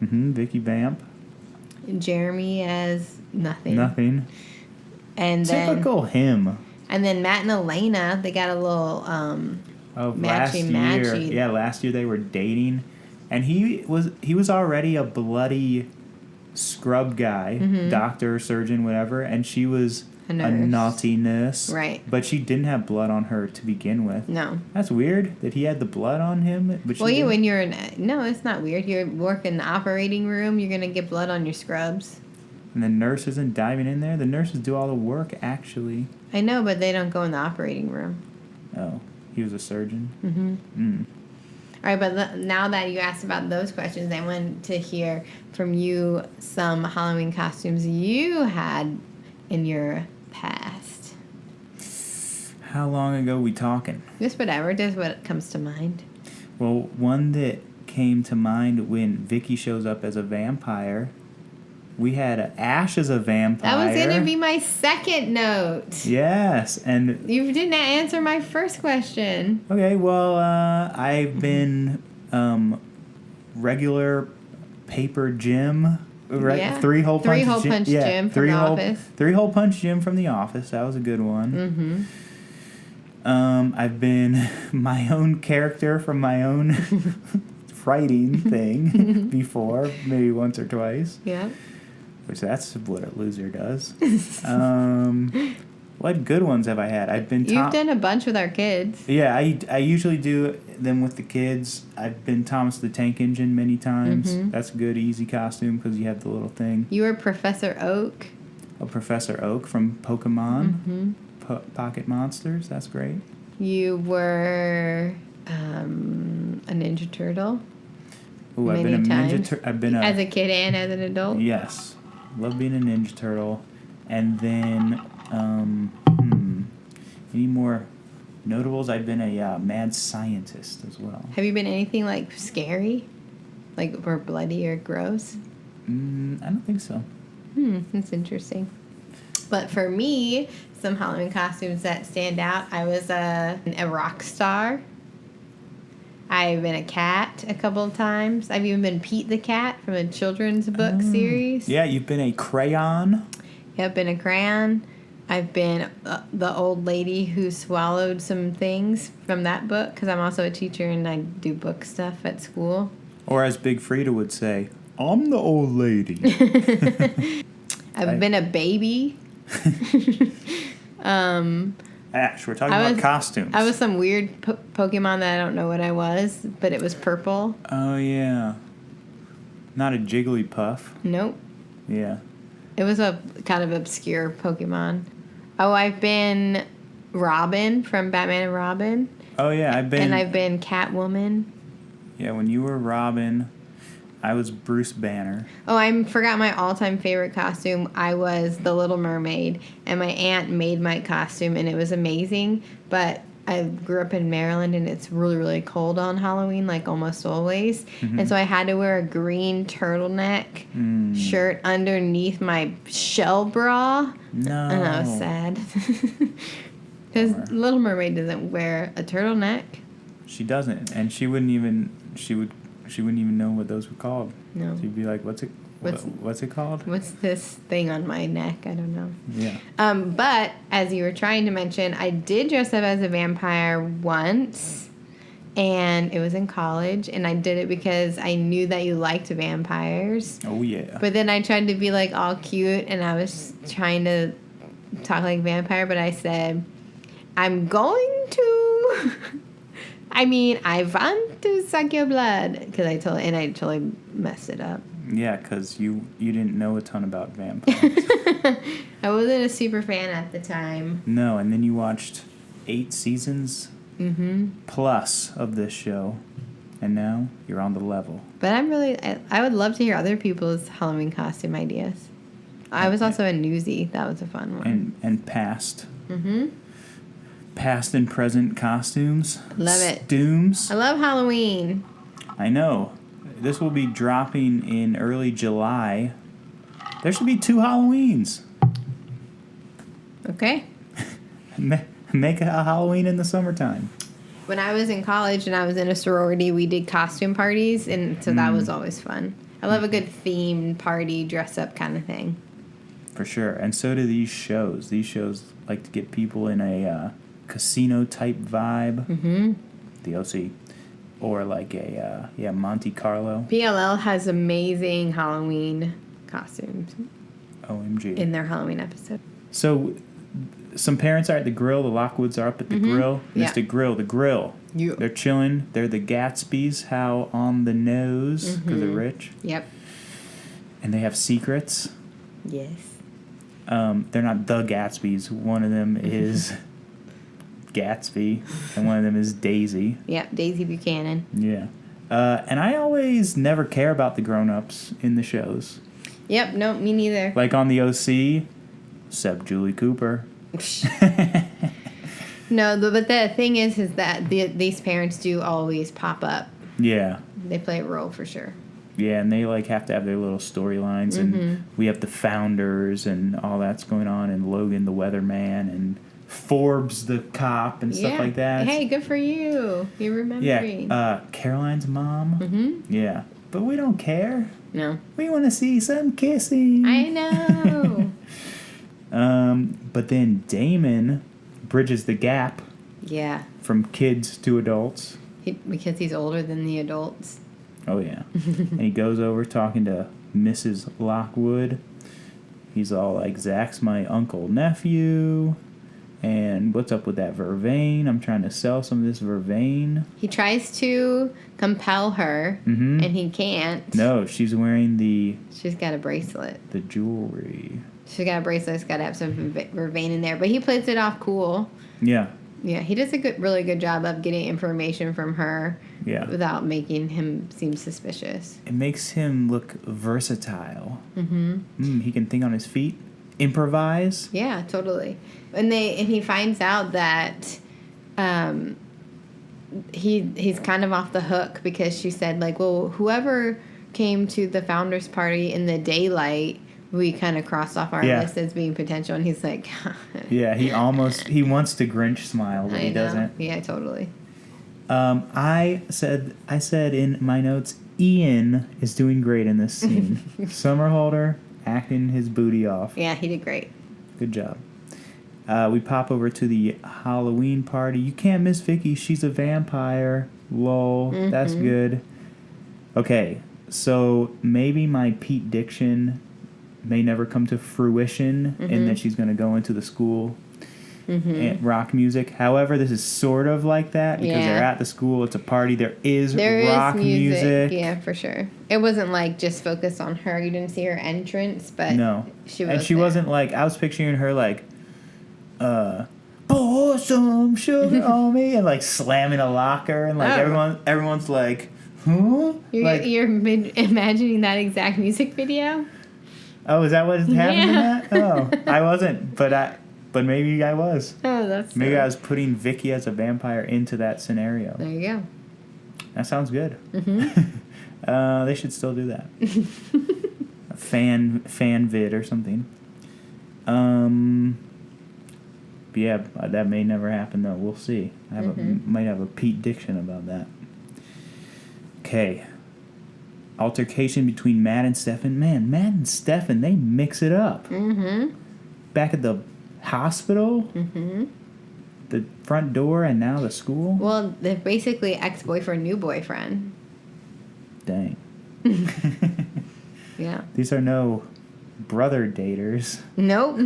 Vicky Vamp. And Jeremy as nothing. Nothing. And then typical him. And then Matt and Elena, they got a little matchy. Yeah, last year they were dating, and he was already a bloody scrub guy, doctor, surgeon, whatever, and she was a naughty nurse. Right. But she didn't have blood on her to begin with. No. That's weird that he had the blood on him. But when you're no, it's not weird. You work in the operating room, you're gonna get blood on your scrubs. And the nurse isn't diving in there. The nurses do all the work, actually. I know, but they don't go in the operating room. Oh, he was a surgeon? All right, but now that you asked about those questions, I want to hear from you some Halloween costumes you had in your past. How long ago we talking? Just whatever, just what comes to mind. Well, one that came to mind when Vicky shows up as a vampire. We had Ash as a vampire. That was going to be my second note. Yes, and you didn't answer my first question. Okay, well, I've been regular paper Jim. Yeah. Three hole punch Jim from The Office. 3-hole punch Jim from The Office. That was a good one. I've been my own character from my own writing thing before, maybe once or twice. Yeah. Which that's what a loser does. What good ones have I had? You've done a bunch with our kids. Yeah, I usually do them with the kids. I've been Thomas the Tank Engine many times. That's a good, easy costume because you have the little thing. You were Professor Oak. Oh, Professor Oak from Pokemon. Pocket Monsters. That's great. You were a Ninja Turtle. Ooh, I've been a Ninja Turtle. I've been as a kid and as an adult. Yes. Love being a Ninja Turtle. And then, any more notables? I've been a mad scientist as well. Have you been anything like scary? Like, or bloody or gross? I don't think so. That's interesting. But for me, some Halloween costumes that stand out, I was a rock star. I've been a cat a couple of times. I've even been Pete the cat from a children's book series. Yeah, you've been a crayon. Yeah, I've been a crayon. I've been the old lady who swallowed some things from that book because I'm also a teacher and I do book stuff at school. Or as Big Frida would say, I'm the old lady. I've been a baby. Ash, we're talking about costumes. I was some weird Pokemon that I don't know what I was, but it was purple. Oh, yeah. Not a Jigglypuff. Nope. Yeah. It was a kind of obscure Pokemon. Oh, I've been Robin from Batman and Robin. Oh, yeah, I've been Catwoman. Yeah, when you were Robin, I was Bruce Banner. Oh, I forgot my all-time favorite costume. I was the Little Mermaid, and my aunt made my costume, and it was amazing. But I grew up in Maryland, and it's really, really cold on Halloween, like almost always. Mm-hmm. And so I had to wear a green turtleneck shirt underneath my shell bra. No. And I was sad. Because Little Mermaid doesn't wear a turtleneck. She doesn't, and she wouldn't even know what those were called. No. She'd be like, what's it called? What's this thing on my neck? I don't know. Yeah. But as you were trying to mention, I did dress up as a vampire once, and it was in college, and I did it because I knew that you liked vampires. Oh, yeah. But then I tried to be, like, all cute, and I was trying to talk like vampire, but I said, I'm going to... I want to suck your blood. Because I totally messed it up. Yeah, because you didn't know a ton about vampires. I wasn't a super fan at the time. No, and then you watched 8 seasons plus of this show, and now you're on the level. But I would love to hear other people's Halloween costume ideas. I was also a newsie. That was a fun one. And past. Past and present costumes. Love it. Dooms. I love Halloween. I know. This will be dropping in early July. There should be 2 Halloweens. Okay. Make a Halloween in the summertime. When I was in college and I was in a sorority, we did costume parties, and so that was always fun. I love a good themed party, dress-up kind of thing. For sure. And so do these shows. These shows like to get people in a... casino-type vibe. The OC. Or like a, Monte Carlo. PLL has amazing Halloween costumes. OMG. In their Halloween episode. So, some parents are at the grill. The Lockwoods are up at the grill. Yeah. The grill. Yeah. They're chilling. They're the Gatsbys. How on the nose. Because they're rich. Yep. And they have secrets. Yes. They're not the Gatsbys. One of them is... Gatsby, and one of them is Daisy. Yep, Daisy Buchanan. Yeah. And I always never care about the grown-ups in the shows. Yep, no, me neither. Like on the OC, except Julie Cooper. No, but the thing is that these parents do always pop up. Yeah. They play a role for sure. Yeah, and they like have to have their little storylines, and we have the founders and all that's going on, and Logan the weatherman, and Forbes the cop and stuff like that. Hey, good for you. You're remembering. Yeah. Caroline's mom. Yeah. But we don't care. No. We want to see some kissing. I know. But then Damon bridges the gap. Yeah. From kids to adults. Because he's older than the adults. Oh, yeah. And he goes over talking to Mrs. Lockwood. He's all like, Zach's my uncle nephew. And what's up with that vervain? I'm trying to sell some of this vervain. He tries to compel her, and he can't. No, she's wearing She's got a bracelet. The jewelry. She's got a bracelet. It's got to have some vervain in there. But he plays it off cool. Yeah. Yeah, he does a really good job of getting information from her without making him seem suspicious. It makes him look versatile. He can think on his feet. Improvise. Yeah, totally. And he finds out that he's kind of off the hook because she said, like, well, whoever came to the founders party in the daylight, we kind of crossed off our list as being potential. And he's like... Yeah, he wants to Grinch smile, but he doesn't. Yeah, totally. I said in my notes, Ian is doing great in this scene. Somerhalder acting his booty off. Yeah, he did great. Good job. We pop over to the Halloween party. You can't miss Vicky. She's a vampire. Lol. Mm-hmm. That's good. Okay, so maybe my Pete-diction may never come to fruition in that she's going to go into the school and rock music. However, this is sort of like that because they're at the school. It's a party. There is rock music. Yeah, for sure. It wasn't like just focused on her. You didn't see her entrance, but no, she was. And she wasn't like, I was picturing her like, pour some sugar on me, and like slamming a locker, and like everyone's like, huh? You're imagining that exact music video. Oh, is that what happened in that? Oh, I wasn't, but maybe I was. Oh, that's maybe I was putting Vicky as a vampire into that scenario. There you go. That sounds good. They should still do that. A fan vid or something. But yeah, that may never happen though. We'll see. I might have a Pete-diction about that. Okay. Altercation between Matt and Stefan. Man, Matt and Stefan, they mix it up. Back at the hospital, the front door, and now the school. Well, they're basically ex-boyfriend, new boyfriend. Dang. Yeah. These are no brother daters. Nope.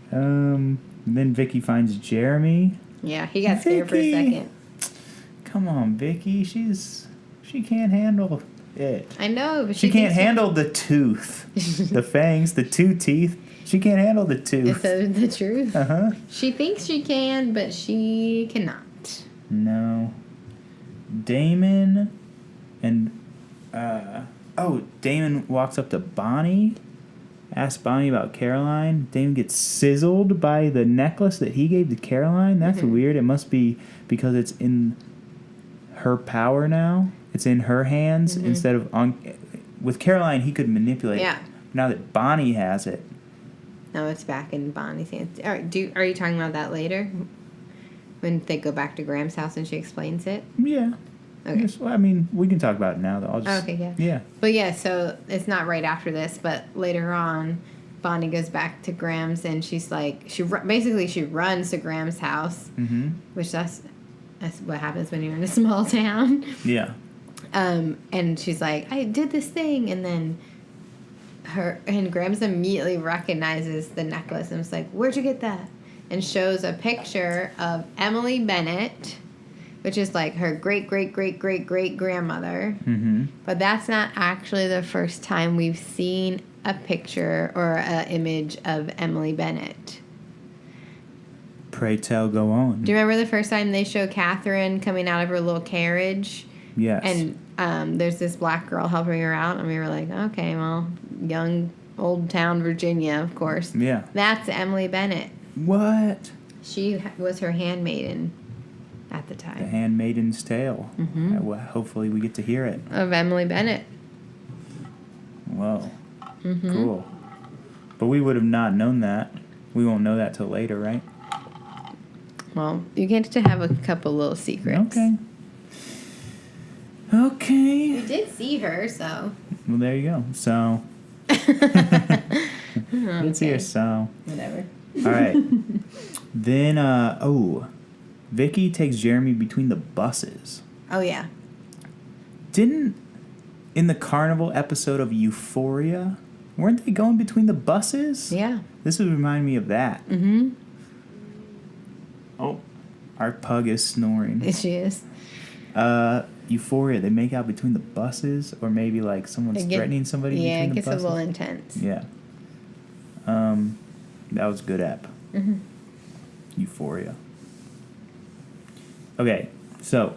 Then Vicky finds Jeremy. Yeah, he got scared for a second. Come on, Vicky. She can't handle it. I know, but she can't handle the tooth, the fangs, the 2 teeth. She can't handle the tooth. Is that the truth? She thinks she can, but she cannot. No. Damon and Damon walks up to Bonnie, asks Bonnie about Caroline. Damon gets sizzled by the necklace that he gave to Caroline. That's weird. It must be because it's in her power now. It's in her hands instead of with Caroline. He could manipulate. Yeah. It. Now that Bonnie has it. No, it's back in Bonnie's hands. Are you talking about that later? When they go back to Graham's house and she explains it? Yeah. Okay. Yes, well, I mean, we can talk about it now, though. I'll just, okay, yeah. Yeah. But yeah, so it's not right after this, but later on, Bonnie goes back to Graham's and she's like, she runs to Graham's house, which that's what happens when you're in a small town. Yeah. And she's like, I did this thing, and then Graham's immediately recognizes the necklace and was like, where'd you get that? And shows a picture of Emily Bennett, which is like her great-great-great-great-great-grandmother. But that's not actually the first time we've seen a picture or an image of Emily Bennett. Pray tell, go on. Do you remember the first time they show Catherine coming out of her little carriage? Yes. And there's this black girl helping her out, and we were like, okay, well, young, old town Virginia, of course. Yeah. That's Emily Bennett. What? She was her handmaiden at the time. The Handmaiden's Tale. Well, hopefully we get to hear it. Of Emily Bennett. Whoa. Cool. But we would have not known that. We won't know that till later, right? Well, you get to have a couple little secrets. Okay. We did see her, so. Well, there you go. So. Did see her, so. Whatever. All right. Then, Vicky takes Jeremy between the buses. Oh, yeah. In the carnival episode of Euphoria, weren't they going between the buses? Yeah. This would remind me of that. Oh, our pug is snoring. Yes, she is. Euphoria, they make out between the buses, or maybe like someone's threatening somebody between the buses. Yeah, it gets a little intense. Yeah. That was a good app. Euphoria. Okay, so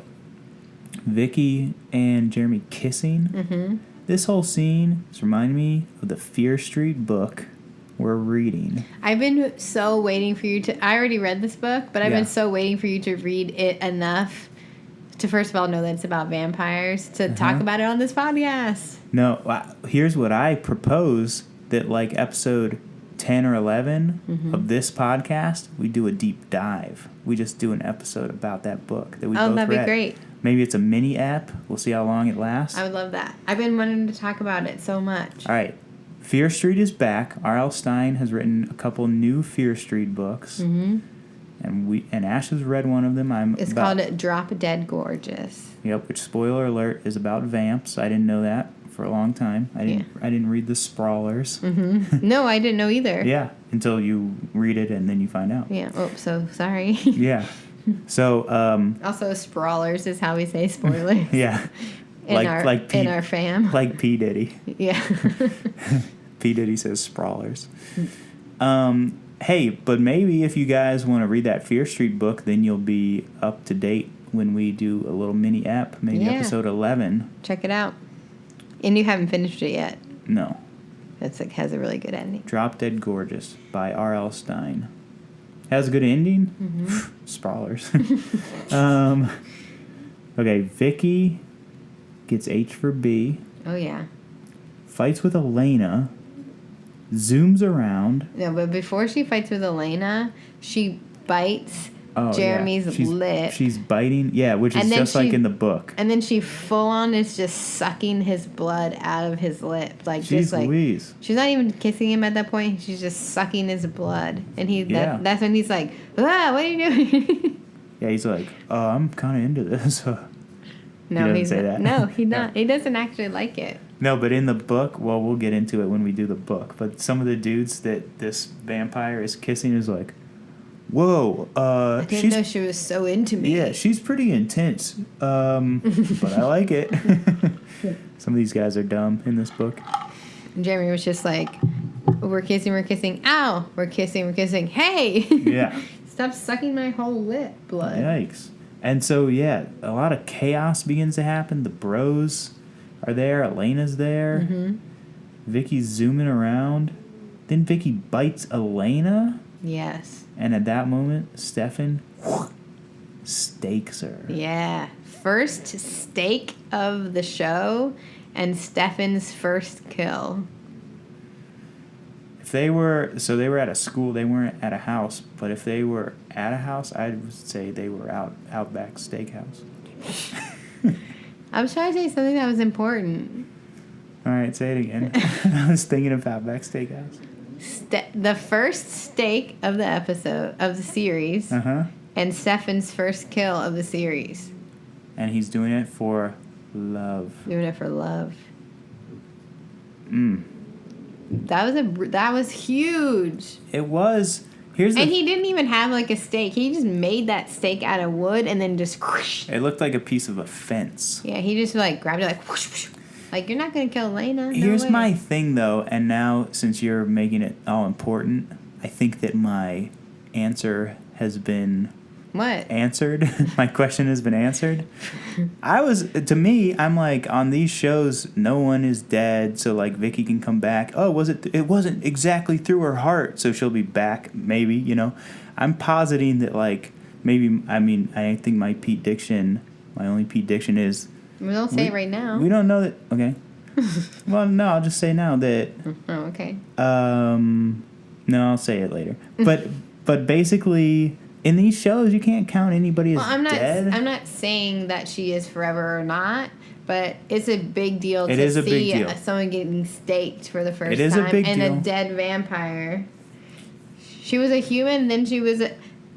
Vicky and Jeremy kissing. This whole scene is reminding me of the Fear Street book we're reading. I've been so waiting for you to... I already read this book, but I've been so waiting for you to read it enough to first of all know that it's about vampires, to talk about it on this podcast. No, here's what I propose, that like episode 10 or 11 of this podcast, we do a deep dive. We just do an episode about that book that we both read. Oh, that'd be great. Maybe it's a mini ep. We'll see how long it lasts. I would love that. I've been wanting to talk about it so much. All right. Fear Street is back. R.L. Stine has written a couple new Fear Street books. And Ash has read one of them. It's called Drop Dead Gorgeous. Yep, which, spoiler alert, is about vamps. I didn't know that for a long time. I didn't read the Sprawlers. No, I didn't know either. Yeah, until you read it and then you find out. Yeah. Oh, so sorry. Yeah. So also, Sprawlers is how we say spoilers. Yeah. In our fam. Like P. Diddy. Yeah. P. Diddy says Sprawlers. Hey, but maybe if you guys want to read that Fear Street book, then you'll be up to date when we do a little mini app, maybe episode 11. Check it out. And you haven't finished it yet. No. It's like has a really good ending. Drop Dead Gorgeous by R.L. Stine. Has a good ending? Sprawlers. Okay, Vicky gets H for B. Oh, yeah. Fights with Elena. Zooms around. No, but before she fights with Elena, she bites Jeremy's lip. She's biting, which is just like in the book. And then she full on is just sucking his blood out of his lip. Like, just like, Louise. She's not even kissing him at that point. She's just sucking his blood. And that's when he's like, what are you doing? Yeah, he's like, I'm kind of into this. No, he doesn't say that. No, he's not. He doesn't actually like it. No, but in the book, well, we'll get into it when we do the book. But some of the dudes that this vampire is kissing is like, whoa, I didn't know she was so into me. Yeah, she's pretty intense. But I like it. Some of these guys are dumb in this book. Jeremy was just like, we're kissing. Ow! We're kissing. Hey! Yeah. Stop sucking my whole lip blood. Yikes. And so, a lot of chaos begins to happen. The bros are there. Elena's there. Vicky's zooming around. Then Vicky bites Elena. Yes. And at that moment, Stefan stakes her. Yeah. First stake of the show and Stefan's first kill. They were at a school. They weren't at a house. But if they were at a house, I would say they were Outback Steakhouse. I was trying to say something that was important. All right, say it again. I was thinking of Outback Steakhouse. The first steak of the episode of the series, and Stefan's first kill of the series. And he's doing it for love. Doing it for love. That was huge. It was. And he didn't even have like a steak. He just made that steak out of wood and then just whoosh. It looked like a piece of a fence. Yeah, he just like grabbed it like whoosh, whoosh. Like, you're not going to kill Elena. Here's my thing though, and now since you're making it all important, I think that my answer has been answered. My question has been answered. I'm like, on these shows, no one is dead, so like Vicky can come back. Oh, it wasn't exactly through her heart, so she'll be back, maybe, I'm positing that like, maybe, I think my only Pete diction is, we don't say it right now. We don't know that, okay. Well, no, I'll just say now that. Oh, okay. No, I'll say it later. But basically, in these shows, you can't count anybody as dead. I'm not saying that she is forever or not, but it's a big deal to see someone getting staked for the first time and a dead vampire. She was a human, then she was a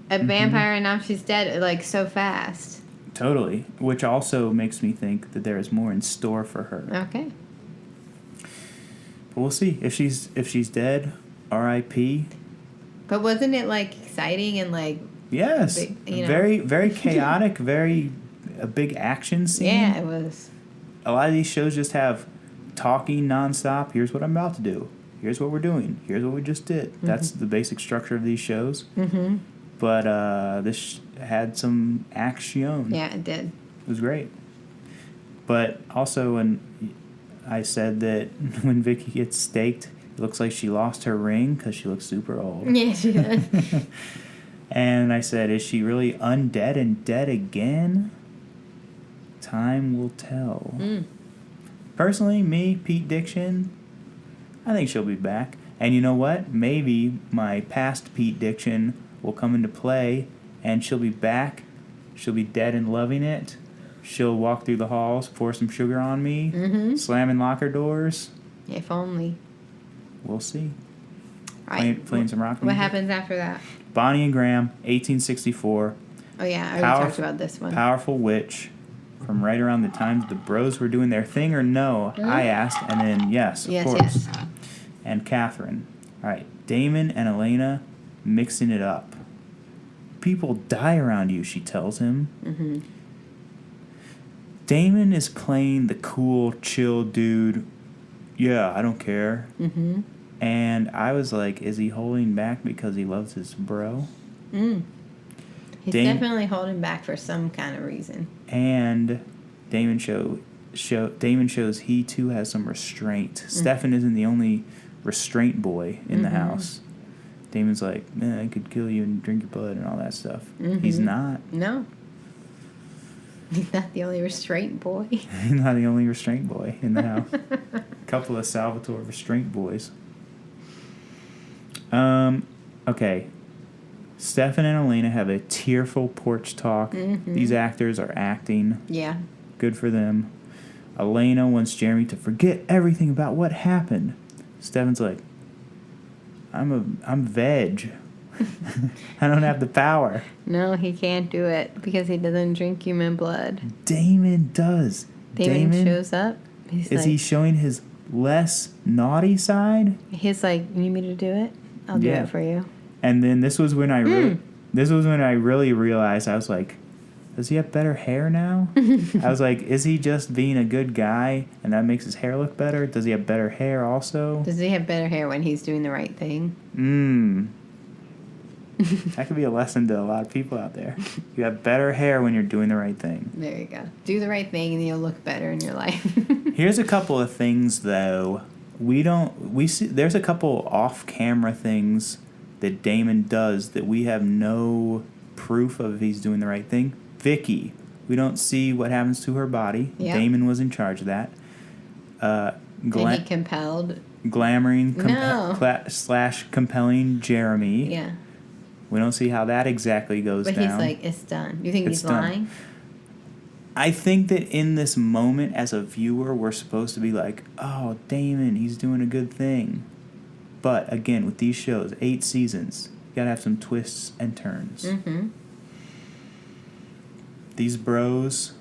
vampire, and now she's dead like so fast. Totally, which also makes me think that there is more in store for her. Okay. But we'll see if she's dead. R.I.P. But wasn't it like exciting and like? Yes, big, very very chaotic, a big action scene. Yeah, it was. A lot of these shows just have talking nonstop. Here's what I'm about to do. Here's what we're doing. Here's what we just did. Mm-hmm. That's the basic structure of these shows. Mm-hmm. But this had some action. Yeah, it did. It was great. But also, when I said that when Vicky gets staked, it looks like she lost her ring because she looks super old. Yeah, she does. And I said, is she really undead and dead again? Time will tell. Personally, me, Pete Diction, I think she'll be back. And you know what? Maybe my past Pete-diction will come into play, and she'll be back. She'll be dead and loving it. She'll walk through the halls, pour some sugar on me, slamming locker doors. If only. We'll see. Right. Playing some rock music. What happens after that? Bonnie and Graham, 1864. Oh, yeah. I already talked about this one. Powerful witch from right around the time the bros were doing their thing, or no? I asked, and then yes, of course. Yes. And Catherine. All right. Damon and Elena mixing it up. People die around you, she tells him. Mm-hmm. Damon is playing the cool, chill dude. Yeah, I don't care. Mm-hmm. And I was like, is he holding back because he loves his bro? He's definitely holding back for some kind of reason. And Damon shows he too has some restraint. Stefan isn't the only restraint boy in the house. Damon's like, man, I could kill you and drink your blood and all that stuff. He's not. No. He's not the only restraint boy. He's not the only restraint boy in the house. A couple of Salvatore restraint boys. Okay. Stefan and Elena have a tearful porch talk. These actors are acting. Yeah. Good for them. Elena wants Jeremy to forget everything about what happened. Stefan's like, I'm veg. I don't have the power. No, he can't do it because he doesn't drink human blood. Damon does. Damon shows up. Is he showing his less naughty side? He's like, you need me to do it? I'll do it for you. And then this was when I really realized, I was like, does he have better hair now? I was like, is he just being a good guy and that makes his hair look better? Does he have better hair also? Does he have better hair when he's doing the right thing? That could be a lesson to a lot of people out there. You have better hair when you're doing the right thing. There you go. Do the right thing and you'll look better in your life. Here's a couple of things though. There's a couple off-camera things that Damon does that we have no proof of if he's doing the right thing. Vicky, we don't see what happens to her body. Yep. Damon was in charge of that. And he compelled. Glamoring / compelling Jeremy. Yeah. We don't see how that exactly goes down. But he's like, it's done. You think he's lying? I think that in this moment, as a viewer, we're supposed to be like, oh, Damon, he's doing a good thing. But, again, with these shows, 8 seasons, you gotta have some twists and turns. These bros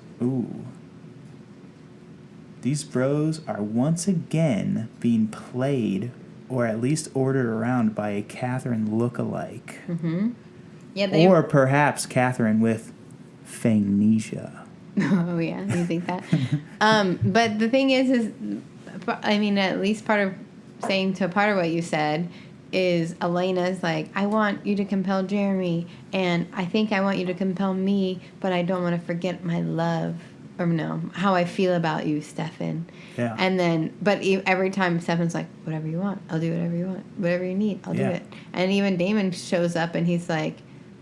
are once again being played, or at least ordered around by a Catherine look-alike. Yeah, or perhaps Catherine with fangnesia. Oh, yeah, you think that? But the thing is, I mean, at least part of what you said is Elena's like, I want you to compel Jeremy, and I think I want you to compel me, but I don't want to forget my love, or no, how I feel about you, Stefan. Yeah. And then, but every time Stefan's like, whatever you want, I'll do whatever you want. Whatever you need, I'll do it. And even Damon shows up and he's like,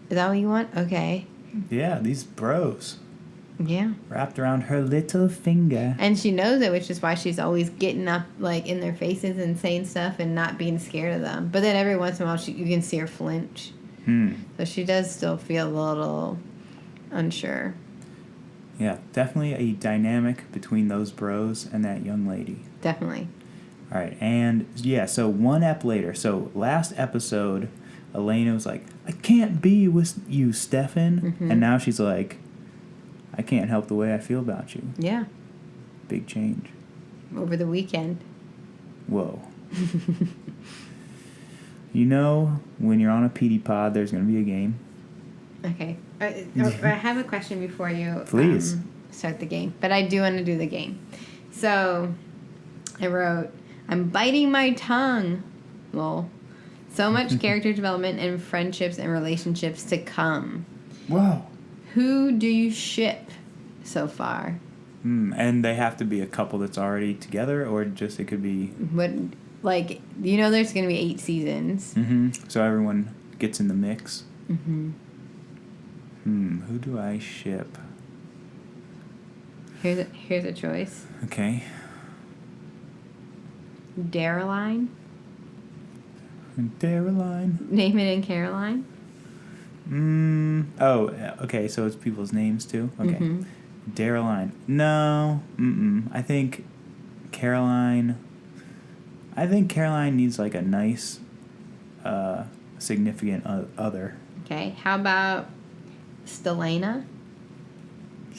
is that what you want? Okay. Yeah, these bros. Yeah. Wrapped around her little finger. And she knows it, which is why she's always getting up like in their faces and saying stuff and not being scared of them. But then every once in a while you can see her flinch. So she does still feel a little unsure. Yeah, definitely a dynamic between those bros and that young lady. Definitely. All right, and yeah, so one ep later. So last episode, Elena was like, I can't be with you, Stefan. And now she's like, I can't help the way I feel about you. Yeah. Big change. Over the weekend. Whoa. You know, when you're on a PD pod, there's going to be a game. Okay. I have a question before you Please. Start the game. But I do want to do the game. So, I wrote, I'm biting my tongue. Lol. So much character development and friendships and relationships to come. Whoa. Who do you ship so far? And they have to be a couple that's already together, or just it could be... What, like, you know there's going to be 8 seasons. So everyone gets in the mix. Who do I ship? Here's a choice. Okay. Dareline. Caroline. Damon and Caroline. Oh, okay, so it's people's names too? Okay. Mm-hmm. Caroline. No. I think Caroline needs like a nice significant other. Okay. How about Stelena?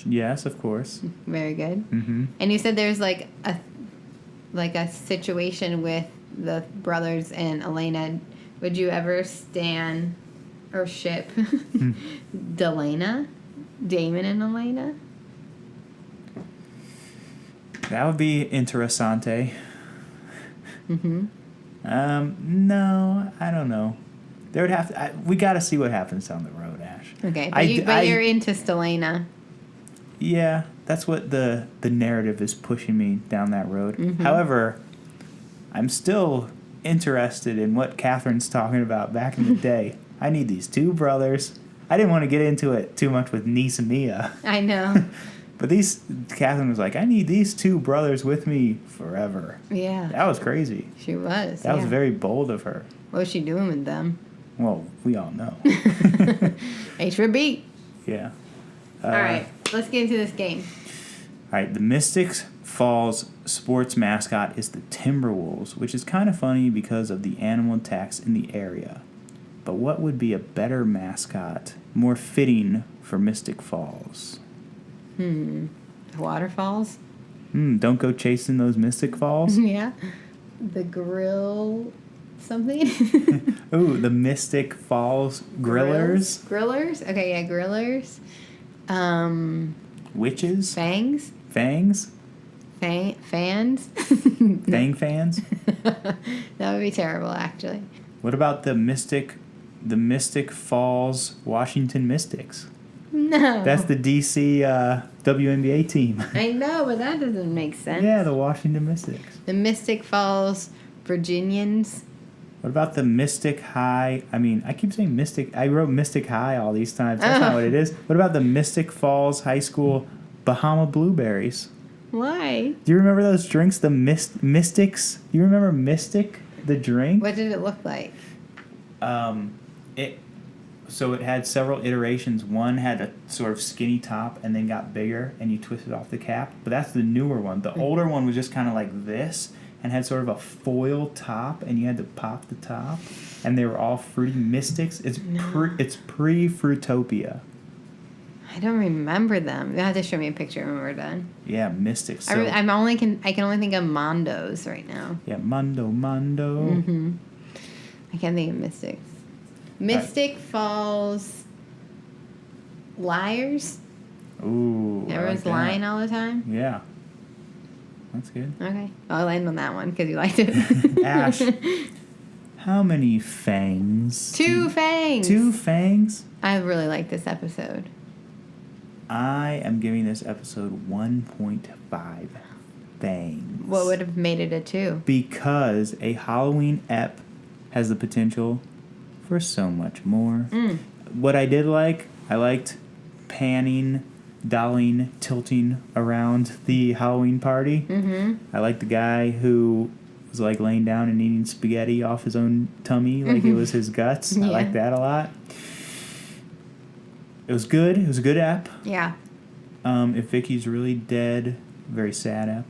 Yes, of course. Very good. Mm-hmm. And you said there's like a situation with the brothers and Elena. Would you ever stan or ship Delana? Damon and Elena? That would be interessante. Mm-hmm. No, I don't know. There would have to. We got to see what happens down the road, Ash. Okay, but you're into Stelena. Yeah, that's what the narrative is pushing me down that road. Mm-hmm. However, I'm still interested in what Catherine's talking about back in the day. I need these two brothers. I didn't want to get into it too much with niece Mia. I know. But Catherine was like, I need these two brothers with me forever. Yeah. That was crazy. She was. That was very bold of her. What was she doing with them? Well, we all know. H for B. Yeah. All right, let's get into this game. All right, the Mystics Falls sports mascot is the Timberwolves, which is kind of funny because of the animal attacks in the area. But what would be a better mascot, more fitting for Mystic Falls? Waterfalls? Don't go chasing those Mystic Falls. Yeah. The grill something? Ooh, the Mystic Falls Grillers. Grillers? Okay, yeah, grillers. Witches. Fangs? Fangs. Fans? Fang fans. That would be terrible, actually. What about the Mystic Falls Washington Mystics? No. That's the DC WNBA team. I know, but that doesn't make sense. Yeah, the Washington Mystics. The Mystic Falls Virginians. What about the Mystic High? I mean, I keep saying Mystic. I wrote Mystic High all these times. That's not what it is. What about the Mystic Falls High School Bahama Blueberries? Why? Do you remember those drinks? The Mystics? You remember Mystic, the drink? What did it look like? So it had several iterations. One had a sort of skinny top and then got bigger, and you twisted off the cap. But that's the newer one. The older one was just kind of like this and had sort of a foil top, and you had to pop the top. And they were all fruity Mystics. It's pre-Fruitopia. I don't remember them. You have to show me a picture when we're done. Yeah, Mystics. So, I can only think of Mondos right now. yeah, Mondo. Mm-hmm. I can't think of Mystics. Mystic Falls Liars. Ooh. Everyone's lying all the time. Yeah. That's good. Okay, I'll end on that one because you liked it. Ash, how many fangs? Two fangs. 2 fangs? I really like this episode. I am giving this episode 1.5 fangs. What would have made it a 2? Because a Halloween ep has the potential for so much more. What I did like, I liked panning, dollying, tilting around the Halloween party. Mm-hmm. I liked the guy who was like laying down and eating spaghetti off his own tummy like it was his guts. Yeah. I liked that a lot. It was good. It was a good app. Yeah. If Vicky's really dead, very sad app.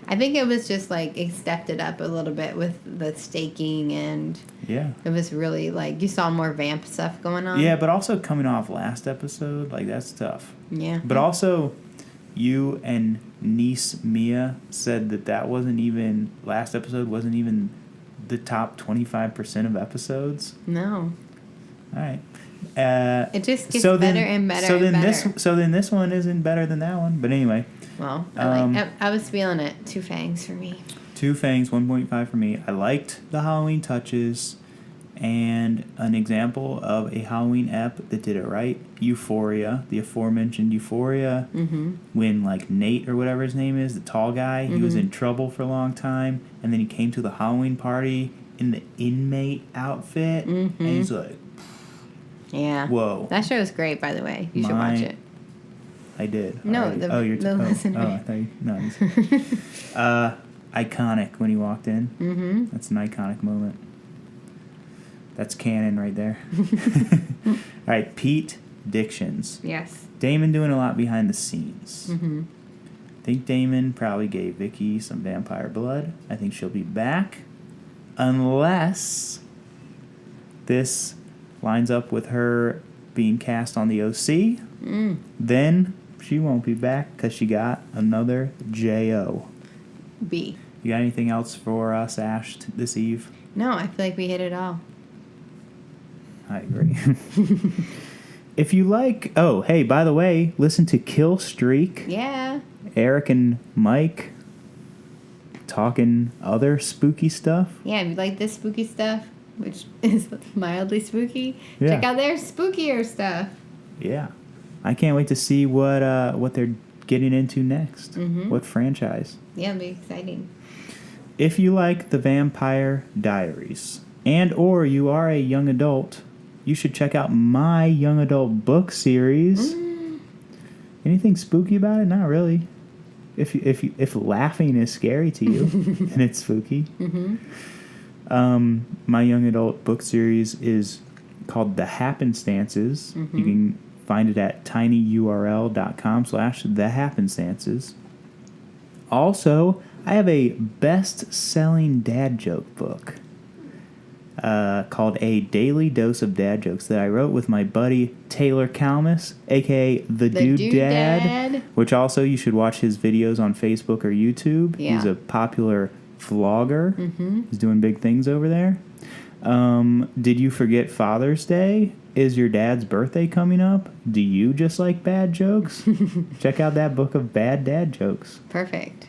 I think it was just like it stepped it up a little bit with the staking, and Yeah. it was really like you saw more vamp stuff going on. Yeah, but also coming off last episode, like that's tough. Yeah. But also, you and niece Mia said that wasn't even, last episode wasn't even the top 25% of episodes. No. All right. It just gets better and better and better. So then this one isn't better than that one. But anyway. Well, I was feeling it. 2 fangs for me. 2 fangs, 1.5 for me. I liked the Halloween touches, and an example of a Halloween ep that did it right. Euphoria, the aforementioned Euphoria. Mm-hmm. When like Nate or whatever his name is, the tall guy, he was in trouble for a long time, and then he came to the Halloween party in the inmate outfit, and he's like, Yeah. whoa. That show is great, by the way. You should watch it. I did. No, already. the listener. I thought you, no. Iconic when he walked in. Mm-hmm. That's an iconic moment. That's canon right there. All right, Pete-dictions. Yes. Damon doing a lot behind the scenes. Mm-hmm. I think Damon probably gave Vicky some vampire blood. I think she'll be back. Unless this lines up with her being cast on the OC. Then she won't be back because she got another J.O. B. You got anything else for us, Ash, this eve? No, I feel like we hit it all. I agree. If you like... Oh, hey, by the way, listen to Kill Streak. Yeah. Eric and Mike talking other spooky stuff. Yeah, if you like this spooky stuff, which is mildly spooky, Yeah. check out their spookier stuff. Yeah. I can't wait to see what they're getting into next. Mhm. What franchise. Yeah, it'll be exciting. If you like the Vampire Diaries and or you are a young adult, you should check out my young adult book series. Anything spooky about it? Not really. If laughing is scary to you, then it's spooky. My young adult book series is called The Happenstances. You can find it at tinyurl.com/thehappenstances. Also, I have a best-selling dad joke book called A Daily Dose of Dad Jokes that I wrote with my buddy Taylor Kalmus, a.k.a. The Dude Dad, which also you should watch his videos on Facebook or YouTube. Yeah. He's a popular vlogger. He's doing big things over there. Did you forget Father's Day? Is your dad's birthday coming up? Do you just like bad jokes? Check out that book of bad dad jokes. Perfect.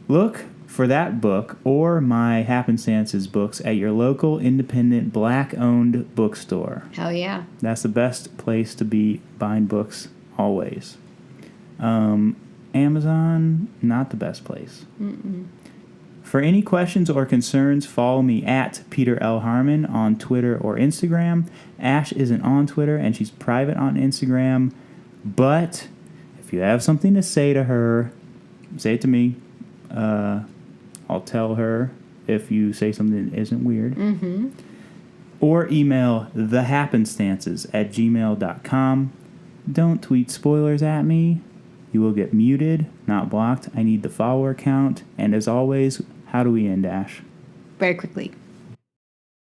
Look for that book or my Happenstances books at your local independent black-owned bookstore. Hell yeah. That's the best place to be buying books always. Amazon, not the best place. For any questions or concerns, follow me at Peter L. Harmon on Twitter or Instagram. Ash isn't on Twitter, and she's private on Instagram. But if you have something to say to her, say it to me. I'll tell her if you say something that isn't weird. Or email thehappenstances@gmail.com. Don't tweet spoilers at me. You will get muted, not blocked. I need the follower count. And as always, how do we end, Ash? Very quickly.